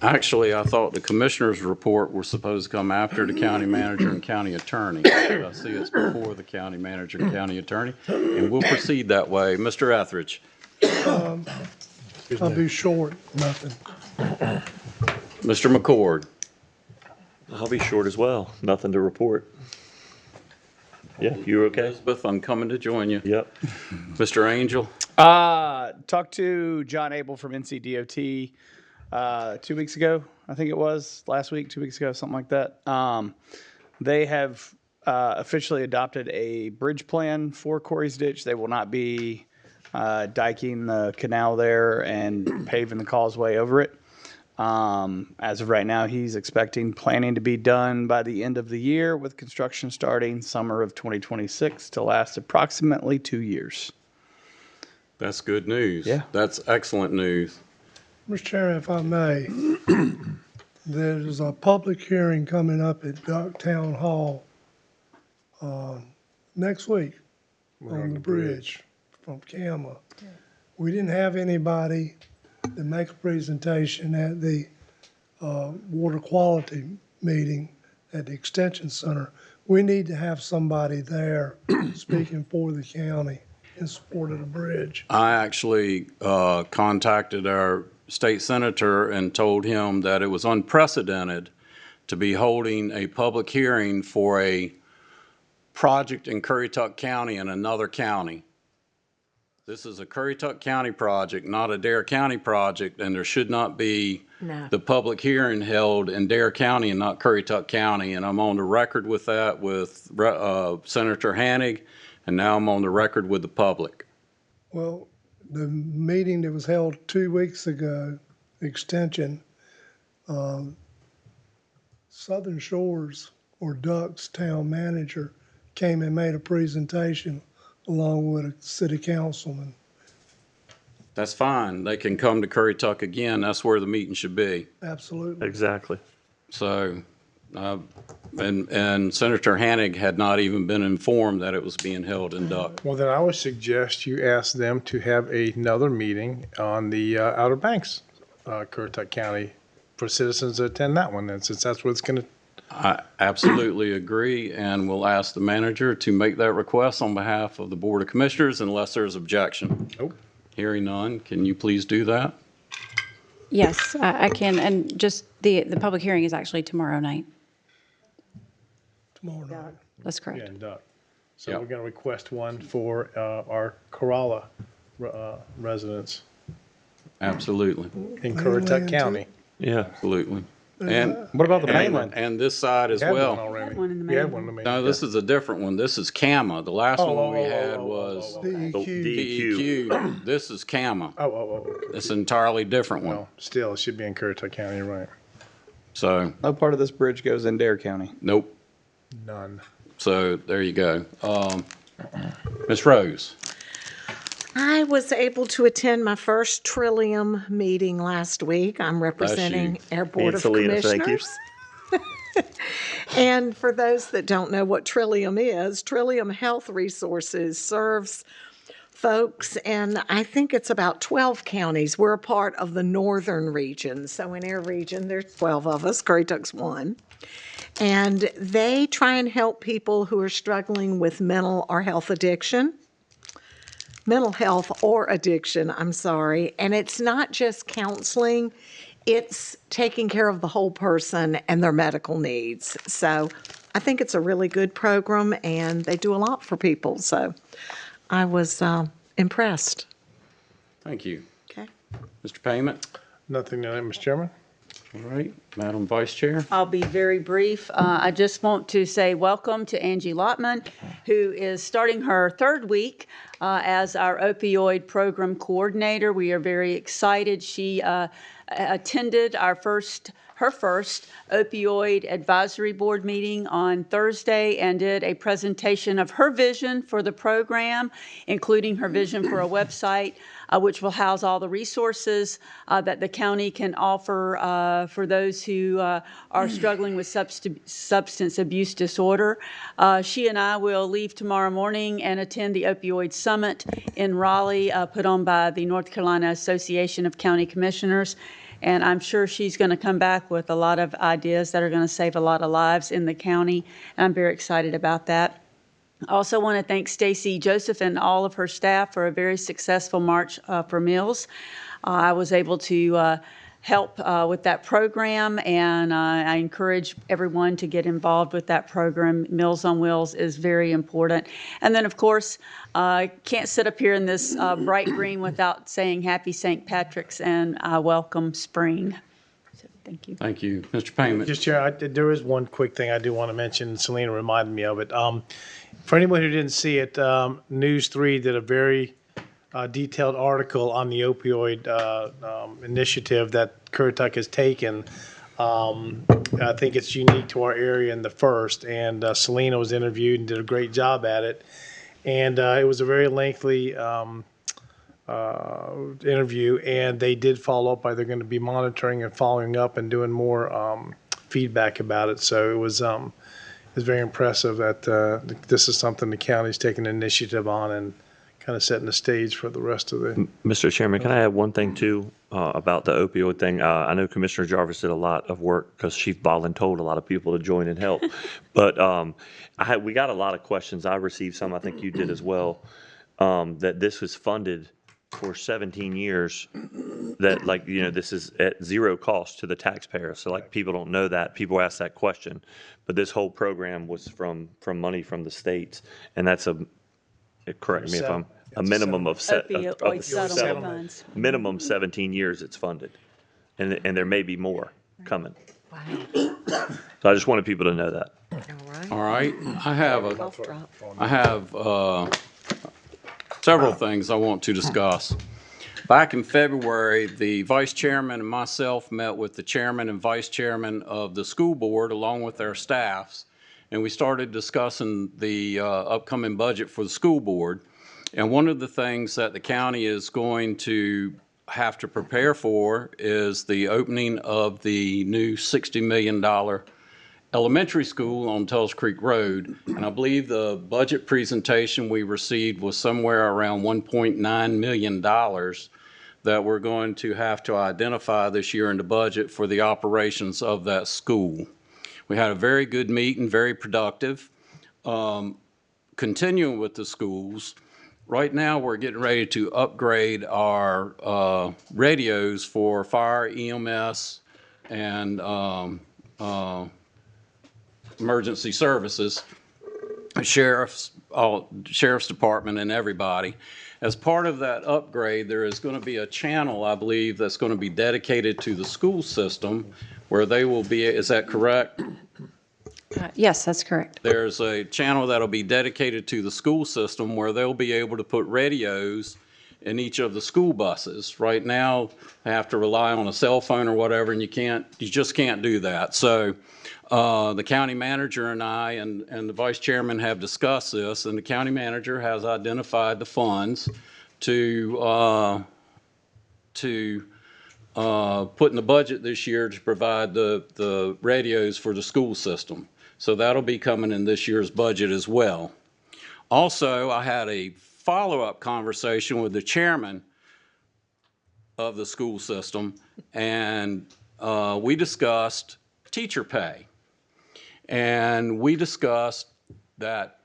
Actually, I thought the commissioner's report was supposed to come after the county manager and county attorney. But I see it's before the county manager and county attorney, and we'll proceed that way. Mr. Etheridge? I'll be short, nothing. Mr. McCord? I'll be short as well. Nothing to report. Yeah, you were okay? Elizabeth, I'm coming to join you. Yep. Mr. Angel? Talked to John Abel from NCDOT 2 weeks ago. I think it was last week, 2 weeks ago, something like that. They have officially adopted a bridge plan for Corey's Ditch. They will not be diking the canal there and paving the causeway over it. As of right now, he's expecting planning to be done by the end of the year, with construction starting summer of 2026 to last approximately 2 years. That's good news. Yeah. That's excellent news. Mr. Chairman, if I may, there's a public hearing coming up at Duck Town Hall next week on the bridge from CAMA. We didn't have anybody to make a presentation at the water quality meeting at the Extension Center. We need to have somebody there speaking for the county in support of the bridge. I actually contacted our state senator and told him that it was unprecedented to be holding a public hearing for a project in Currituck County in another county. This is a Currituck County project, not a Dare County project, and there should not be the public hearing held in Dare County and not Currituck County. And I'm on the record with that with Senator Hannig, and now I'm on the record with the public. Well, the meeting that was held 2 weeks ago, Extension, Southern Shores, or Duck's town manager, came and made a presentation along with a city councilman. That's fine. They can come to Currituck again. That's where the meeting should be. Absolutely. Exactly. So, and Senator Hannig had not even been informed that it was being held in Duck. Well, then I would suggest you ask them to have another meeting on the Outer Banks, Currituck County, for citizens to attend that one, then, since that's what it's going to. I absolutely agree, and we'll ask the manager to make that request on behalf of the Board of Commissioners unless there's objection. Nope. Hearing none, can you please do that? Yes, I can, and just the public hearing is actually tomorrow night. Tomorrow night. That's correct. Yeah, and Duck. So Yep. we're going to request one for our Corolla residents Absolutely, in Currituck County. Yeah. absolutely. And What about the and, mainland? and this side as We had one well. already. one in the We had main one in the main. No, this is a different one. This is CAMA. The last one we had was DEQ. DEQ. This is CAMA. Oh. It's an entirely different one. No, still, it should be in Currituck County, right? So, No part of this bridge goes in Dare County. nope. None. So there you go. Ms. Rose? I was able to attend my first Trillium meeting last week. I'm representing our Board of Selena, thank you. Commissioners. And for those that don't know what Trillium is, Trillium Health Resources serves folks in, I think it's about 12 counties. We're a part of the northern region. So in our region, there's 12 of us. Currituck's one. And they try and help people who are struggling with mental or health addiction. Mental health or addiction, I'm sorry. And it's not just counseling, it's taking care of the whole person and their medical needs. So I think it's a really good program, and they do a lot for people. So I was impressed. Thank you. Okay. Mr. Payment? Nothing tonight, Mr. Chairman. All right. Madam Vice Chair? I'll be very brief. I just want to say welcome to Angie Lotman, who is starting her third week as our opioid program coordinator. We are very excited. She attended her first opioid advisory board meeting on Thursday and did a presentation of her vision for the program, including her vision for a website which will house all the resources that the county can offer for those who are struggling with substance abuse disorder. She and I will leave tomorrow morning and attend the Opioid Summit in Raleigh, put on by the North Carolina Association of County Commissioners. And I'm sure she's going to come back with a lot of ideas that are going to save a lot of lives in the county. And I'm very excited about that. I also want to thank Stacy Joseph and all of her staff for a very successful March for Meals. I was able to help with that program, and I encourage everyone to get involved with that program. Meals on Wheels is very important. And then, of course, can't sit up here in this bright green without saying Happy St. Patrick's and welcome spring. So, thank you. Thank you. Mr. Payment. Just Chair, there is one quick thing I do want to mention. Selena reminded me of it. For anyone who didn't see it, News 3 did a very detailed article on the opioid initiative that Currituck has taken. I think it's unique to our area and the first, and Selena was interviewed and did a great job at it. And it was a very lengthy interview, and they did follow up by they're going to be monitoring and following up and doing more feedback about it. So it was very impressive that this is something the county's taking initiative on and kind of setting the stage for the rest of the. Mr. Chairman, can I add one thing too about the opioid thing? I know Commissioner Jarvis did a lot of work because she volunteered a lot of people to join and help. But we got a lot of questions. I received some, I think you did as well, that this was funded for 17 years, that this is at zero cost to the taxpayer. So people don't know that. People ask that question. But this whole program was from money from the states. And that's correct me if I'm, a minimum of Opioid settlement funds. Minimum 17 years it's funded. And there may be more coming. Wow. So I just wanted people to know that. All right. I have several things I want to discuss. Back in February, the vice chairman and myself met with the chairman and vice chairman of the school board along with their staffs, and we started discussing the upcoming budget for the school board. And one of the things that the county is going to have to prepare for is the opening of the new $60 million elementary school on Tulse Creek Road. And I believe the budget presentation we received was somewhere around $1.9 million that we're going to have to identify this year in the budget for the operations of that school. We had a very good meeting, very productive. Continuing with the schools, right now we're getting ready to upgrade our radios for fire, EMS, and emergency services, sheriff's department, and everybody. As part of that upgrade, there is going to be a channel, I believe, that's going to be dedicated to the school system where they will be, is that correct? Yes, that's correct. There's a channel that'll be dedicated to the school system where they'll be able to put radios in each of the school buses. Right now, they have to rely on a cell phone or whatever, and you just can't do that. So the county manager and I and the vice chairman have discussed this, and the county manager has identified the funds to put in the budget this year to provide the radios for the school system. So that'll be coming in this year's budget as well. Also, I had a follow-up conversation with the chairman of the school system, and we discussed teacher pay. And we discussed that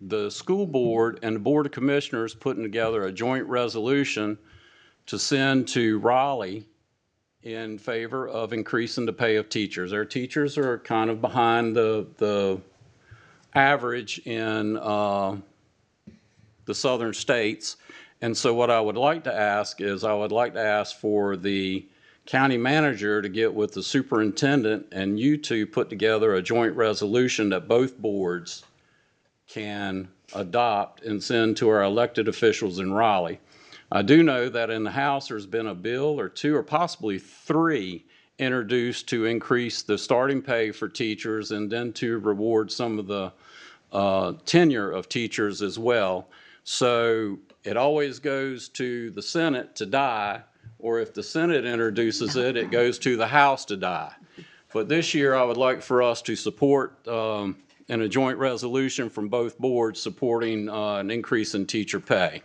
the school board and the Board of Commissioners putting together a joint resolution to send to Raleigh in favor of increasing the pay of teachers. Our teachers are kind of behind the average in the southern states. And so what I would like to ask is I would like to ask for the county manager to get with the superintendent and you to put together a joint resolution that both boards can adopt and send to our elected officials in Raleigh. I do know that in the House there's been a bill or two or possibly three introduced to increase the starting pay for teachers and then to reward some of the tenure of teachers as well. So it always goes to the Senate to die, or if the Senate introduces it, it goes to the House to die. But this year I would like for us to support in a joint resolution from both boards supporting an increase in teacher pay.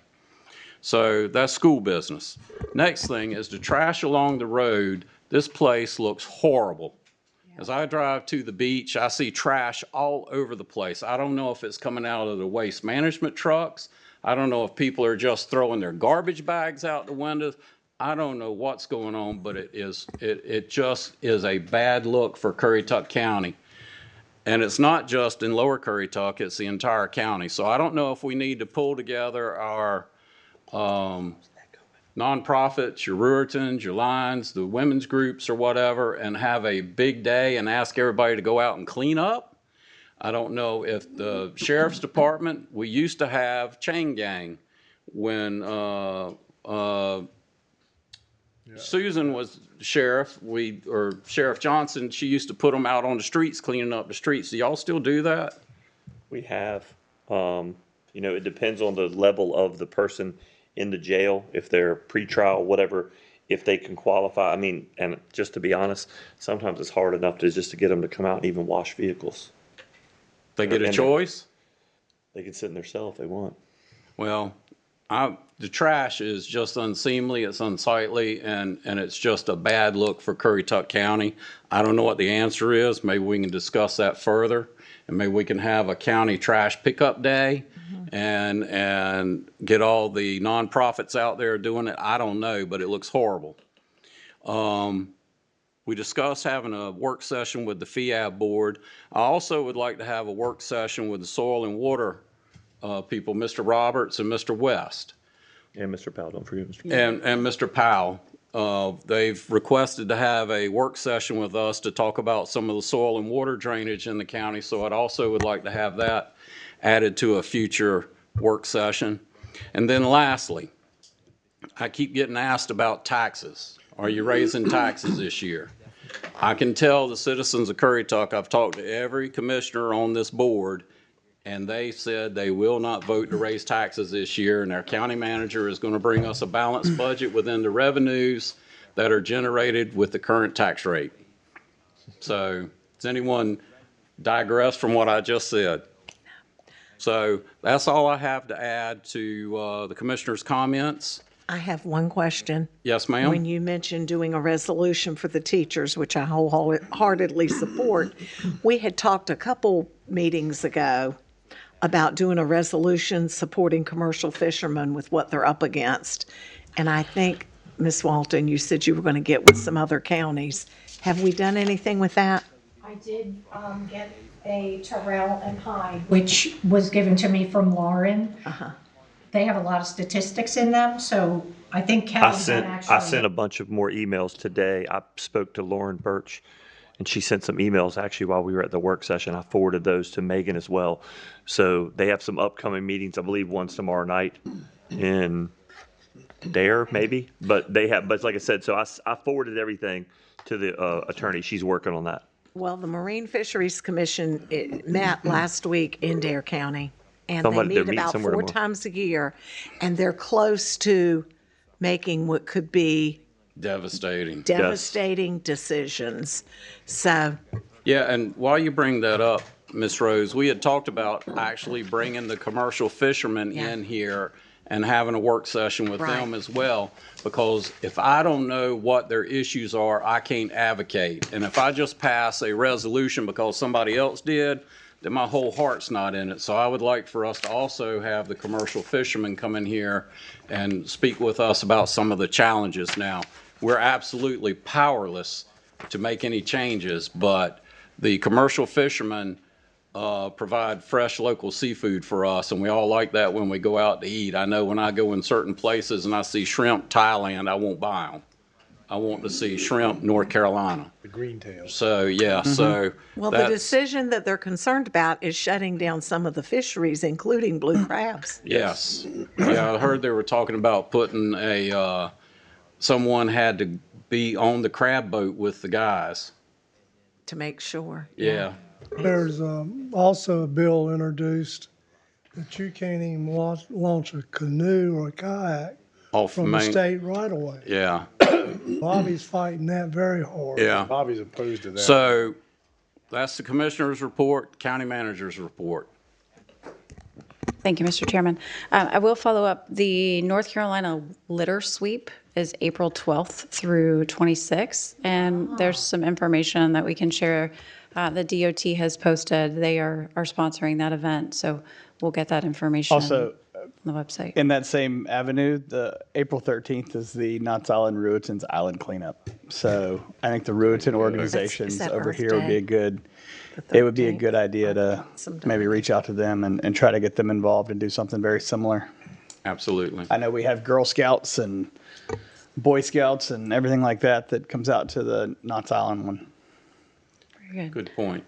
So that's school business. Next thing is the trash along the road. This place looks horrible. As I drive to the beach, I see trash all over the place. I don't know if it's coming out of the waste management trucks. I don't know if people are just throwing their garbage bags out the windows. I don't know what's going on, but it just is a bad look for Currituck County. And it's not just in Lower Currituck, it's the entire county. So I don't know if we need to pull together our nonprofits, your Ruritans, your Lions, the women's groups or whatever, and have a big day and ask everybody to go out and clean up. I don't know if the sheriff's department, we used to have chain gang when Susan was sheriff, or Sheriff Johnson, she used to put them out on the streets, cleaning up the streets. Do y'all still do that? We have, it depends on the level of the person in the jail, if they're pretrial, whatever, if they can qualify. I mean, and just to be honest, sometimes it's hard enough to get them to come out and even wash vehicles. They get a choice? They can sit in their cell if they want. Well, the trash is just unseemly, it's unsightly, and it's just a bad look for Currituck County. I don't know what the answer is. Maybe we can discuss that further, and maybe we can have a county trash pickup day and get all the nonprofits out there doing it. I don't know, but it looks horrible. We discussed having a work session with the FIAB board. I also would like to have a work session with the soil and water people, Mr. Roberts and Mr. West. And Mr. Powell, don't forget Mr. Powell. And Mr. Powell. They've requested to have a work session with us to talk about some of the soil and water drainage in the county, so I'd also would like to have that added to a future work session. And then lastly, I keep getting asked about taxes. Are you raising taxes this year? I can tell the citizens of Currituck, I've talked to every commissioner on this board, and they said they will not vote to raise taxes this year, and our county manager is going to bring us a balanced budget within the revenues that are generated with the current tax rate. So does anyone digress from what I just said? So that's all I have to add to the commissioner's comments. I have one question. Yes, ma'am. When you mentioned doing a resolution for the teachers, which I wholeheartedly support, we had talked a couple meetings ago about doing a resolution supporting commercial fishermen with what they're up against. And I think, Ms. Walton, you said you were going to get with some other counties. Have we done anything with that? I did get a Terrell and Hyde, which was given to me from Lauren. They have a lot of statistics in them, so I think Kelly had actually. I sent a bunch of more emails today. I spoke to Lauren Birch, and she sent some emails actually while we were at the work session. I forwarded those to Megan as well. So they have some upcoming meetings. I believe one's tomorrow night in Dare, maybe. But like I said, so I forwarded everything to the attorney. She's working on that. Well, the Marine Fisheries Commission met last week in Dare County, and They're they meet meeting about somewhere 4 tomorrow. times a year, and they're close to making what could be Devastating. devastating decisions. So, Yeah, and while you bring that up, Ms. Rose, we had talked about actually bringing the commercial fishermen in here and having a work session with them as well, because if I don't know what their issues are, I can't advocate. And if I just pass a resolution because somebody else did, then my whole heart's not in it. So I would like for us to also have the commercial fishermen come in here and speak with us about some of the challenges. Now, we're absolutely powerless to make any changes, but the commercial fishermen provide fresh local seafood for us, and we all like that when we go out to eat. I know when I go in certain places and I see shrimp Thailand, I won't buy them. I want to see shrimp North Carolina. The green tails. So, yeah, so. well, the decision that they're concerned about is shutting down some of the fisheries, including blue crabs. Yes. Yeah, I heard they were talking about putting someone had to be on the crab boat with the guys. To make sure. Yeah. There's also a bill introduced that you can't even launch a canoe or a kayak Off from the Main. state right away. Yeah. Bobby's fighting that very hard. Yeah. Bobby's opposed to that. So that's the commissioner's report, county manager's report. Thank you, Mr. Chairman. I will follow up. The North Carolina litter sweep is April 12th through 26th, and there's some information that we can share. The DOT has posted. They are sponsoring that event, so we'll get that information. Also, on the website. In that same avenue, the April 13th is the Knott's Island Ruitons Island cleanup. So I think the Ruiton organizations that over Earth here would be Day? a good, it would be a good idea to Sometime. maybe reach out to them and try to get them involved and do something very similar. Absolutely. I know we have Girl Scouts and Boy Scouts and everything like that that comes out to the Knott's Island one. Very good. Good point.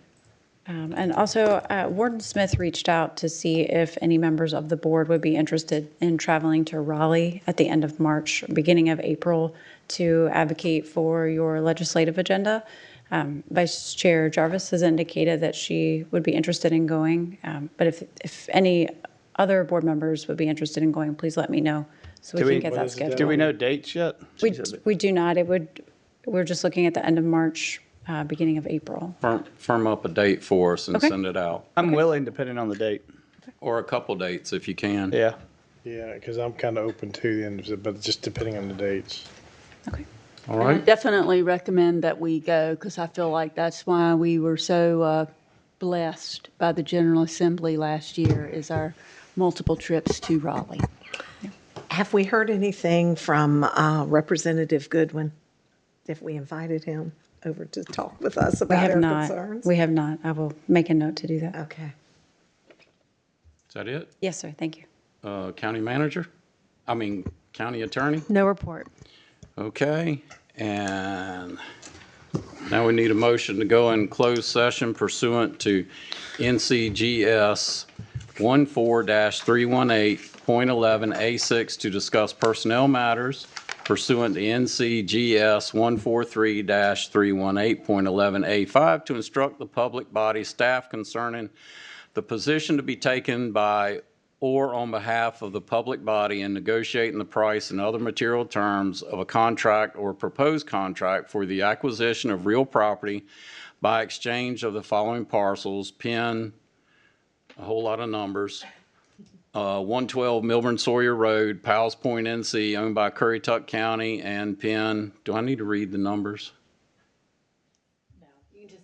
And also, Warden Smith reached out to see if any members of the board would be interested in traveling to Raleigh at the end of March, beginning of April, to advocate for your legislative agenda. Vice Chair Jarvis has indicated that she would be interested in going, but if any other board members would be interested in going, please let me know so we can get that scheduled. Do we know dates yet? We do not. We're just looking at the end of March, beginning of April. Firm up a date for us and Okay. send it out. I'm willing, depending on the date. Or a couple dates if you can. Yeah. Yeah, because I'm kind of open to the end of it, but just depending on the dates. Okay. All I right. definitely recommend that we go because I feel like that's why we were so blessed by the General Assembly last year is our multiple trips to Raleigh. Have we heard anything from Representative Goodwin? If we invited him over to talk with us We about have our not. concerns? We have not. I will make a note to do that. Okay. Is that it? Yes, sir. Thank you. County manager? County attorney? No report. Okay, and now we need a motion to go in closed session pursuant to NCGS 14-318.11A6 to discuss personnel matters pursuant to NCGS 143-318.11A5 to instruct the public body staff concerning the position to be taken by or on behalf of the public body in negotiating the price and other material terms of a contract or proposed contract for the acquisition of real property by exchange of the following parcels, PIN, a whole lot of numbers, 112 Milburn Sawyer Road, Powell's Point, NC, owned by Currituck County, and PIN, do I need to read the numbers?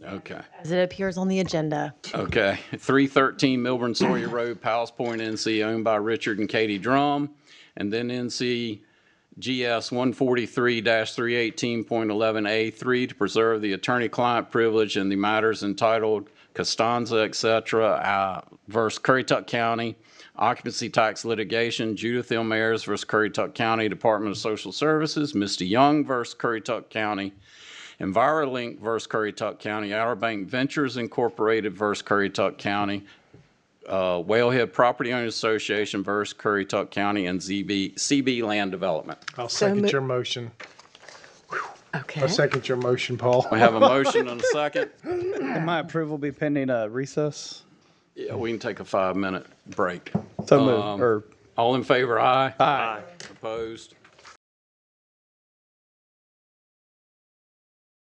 Okay. As it appears on the agenda. Okay, 313 Milburn Sawyer Road, Powell's Point, NC, owned by Richard and Katie Drum, and then NC GS 143-318.11A3 to preserve the attorney-client privilege in the matters entitled Costanza, et cetera, versus Currituck County, occupancy tax litigation, Judith L. Mayers versus Currituck County Department of Social Services, Misty Young versus Currituck County, EnviroLink versus Currituck County, Outer Bank Ventures Incorporated versus Currituck County, Whalehead Property Owners Association versus Currituck County, and CB Land Development. I'll second your motion. Okay. I'll second your motion, Paul. We have a motion and a second. Can my approval be pending a recess? Yeah, we can take a 5-minute break. So moved. All in favor, aye? Aye. Opposed?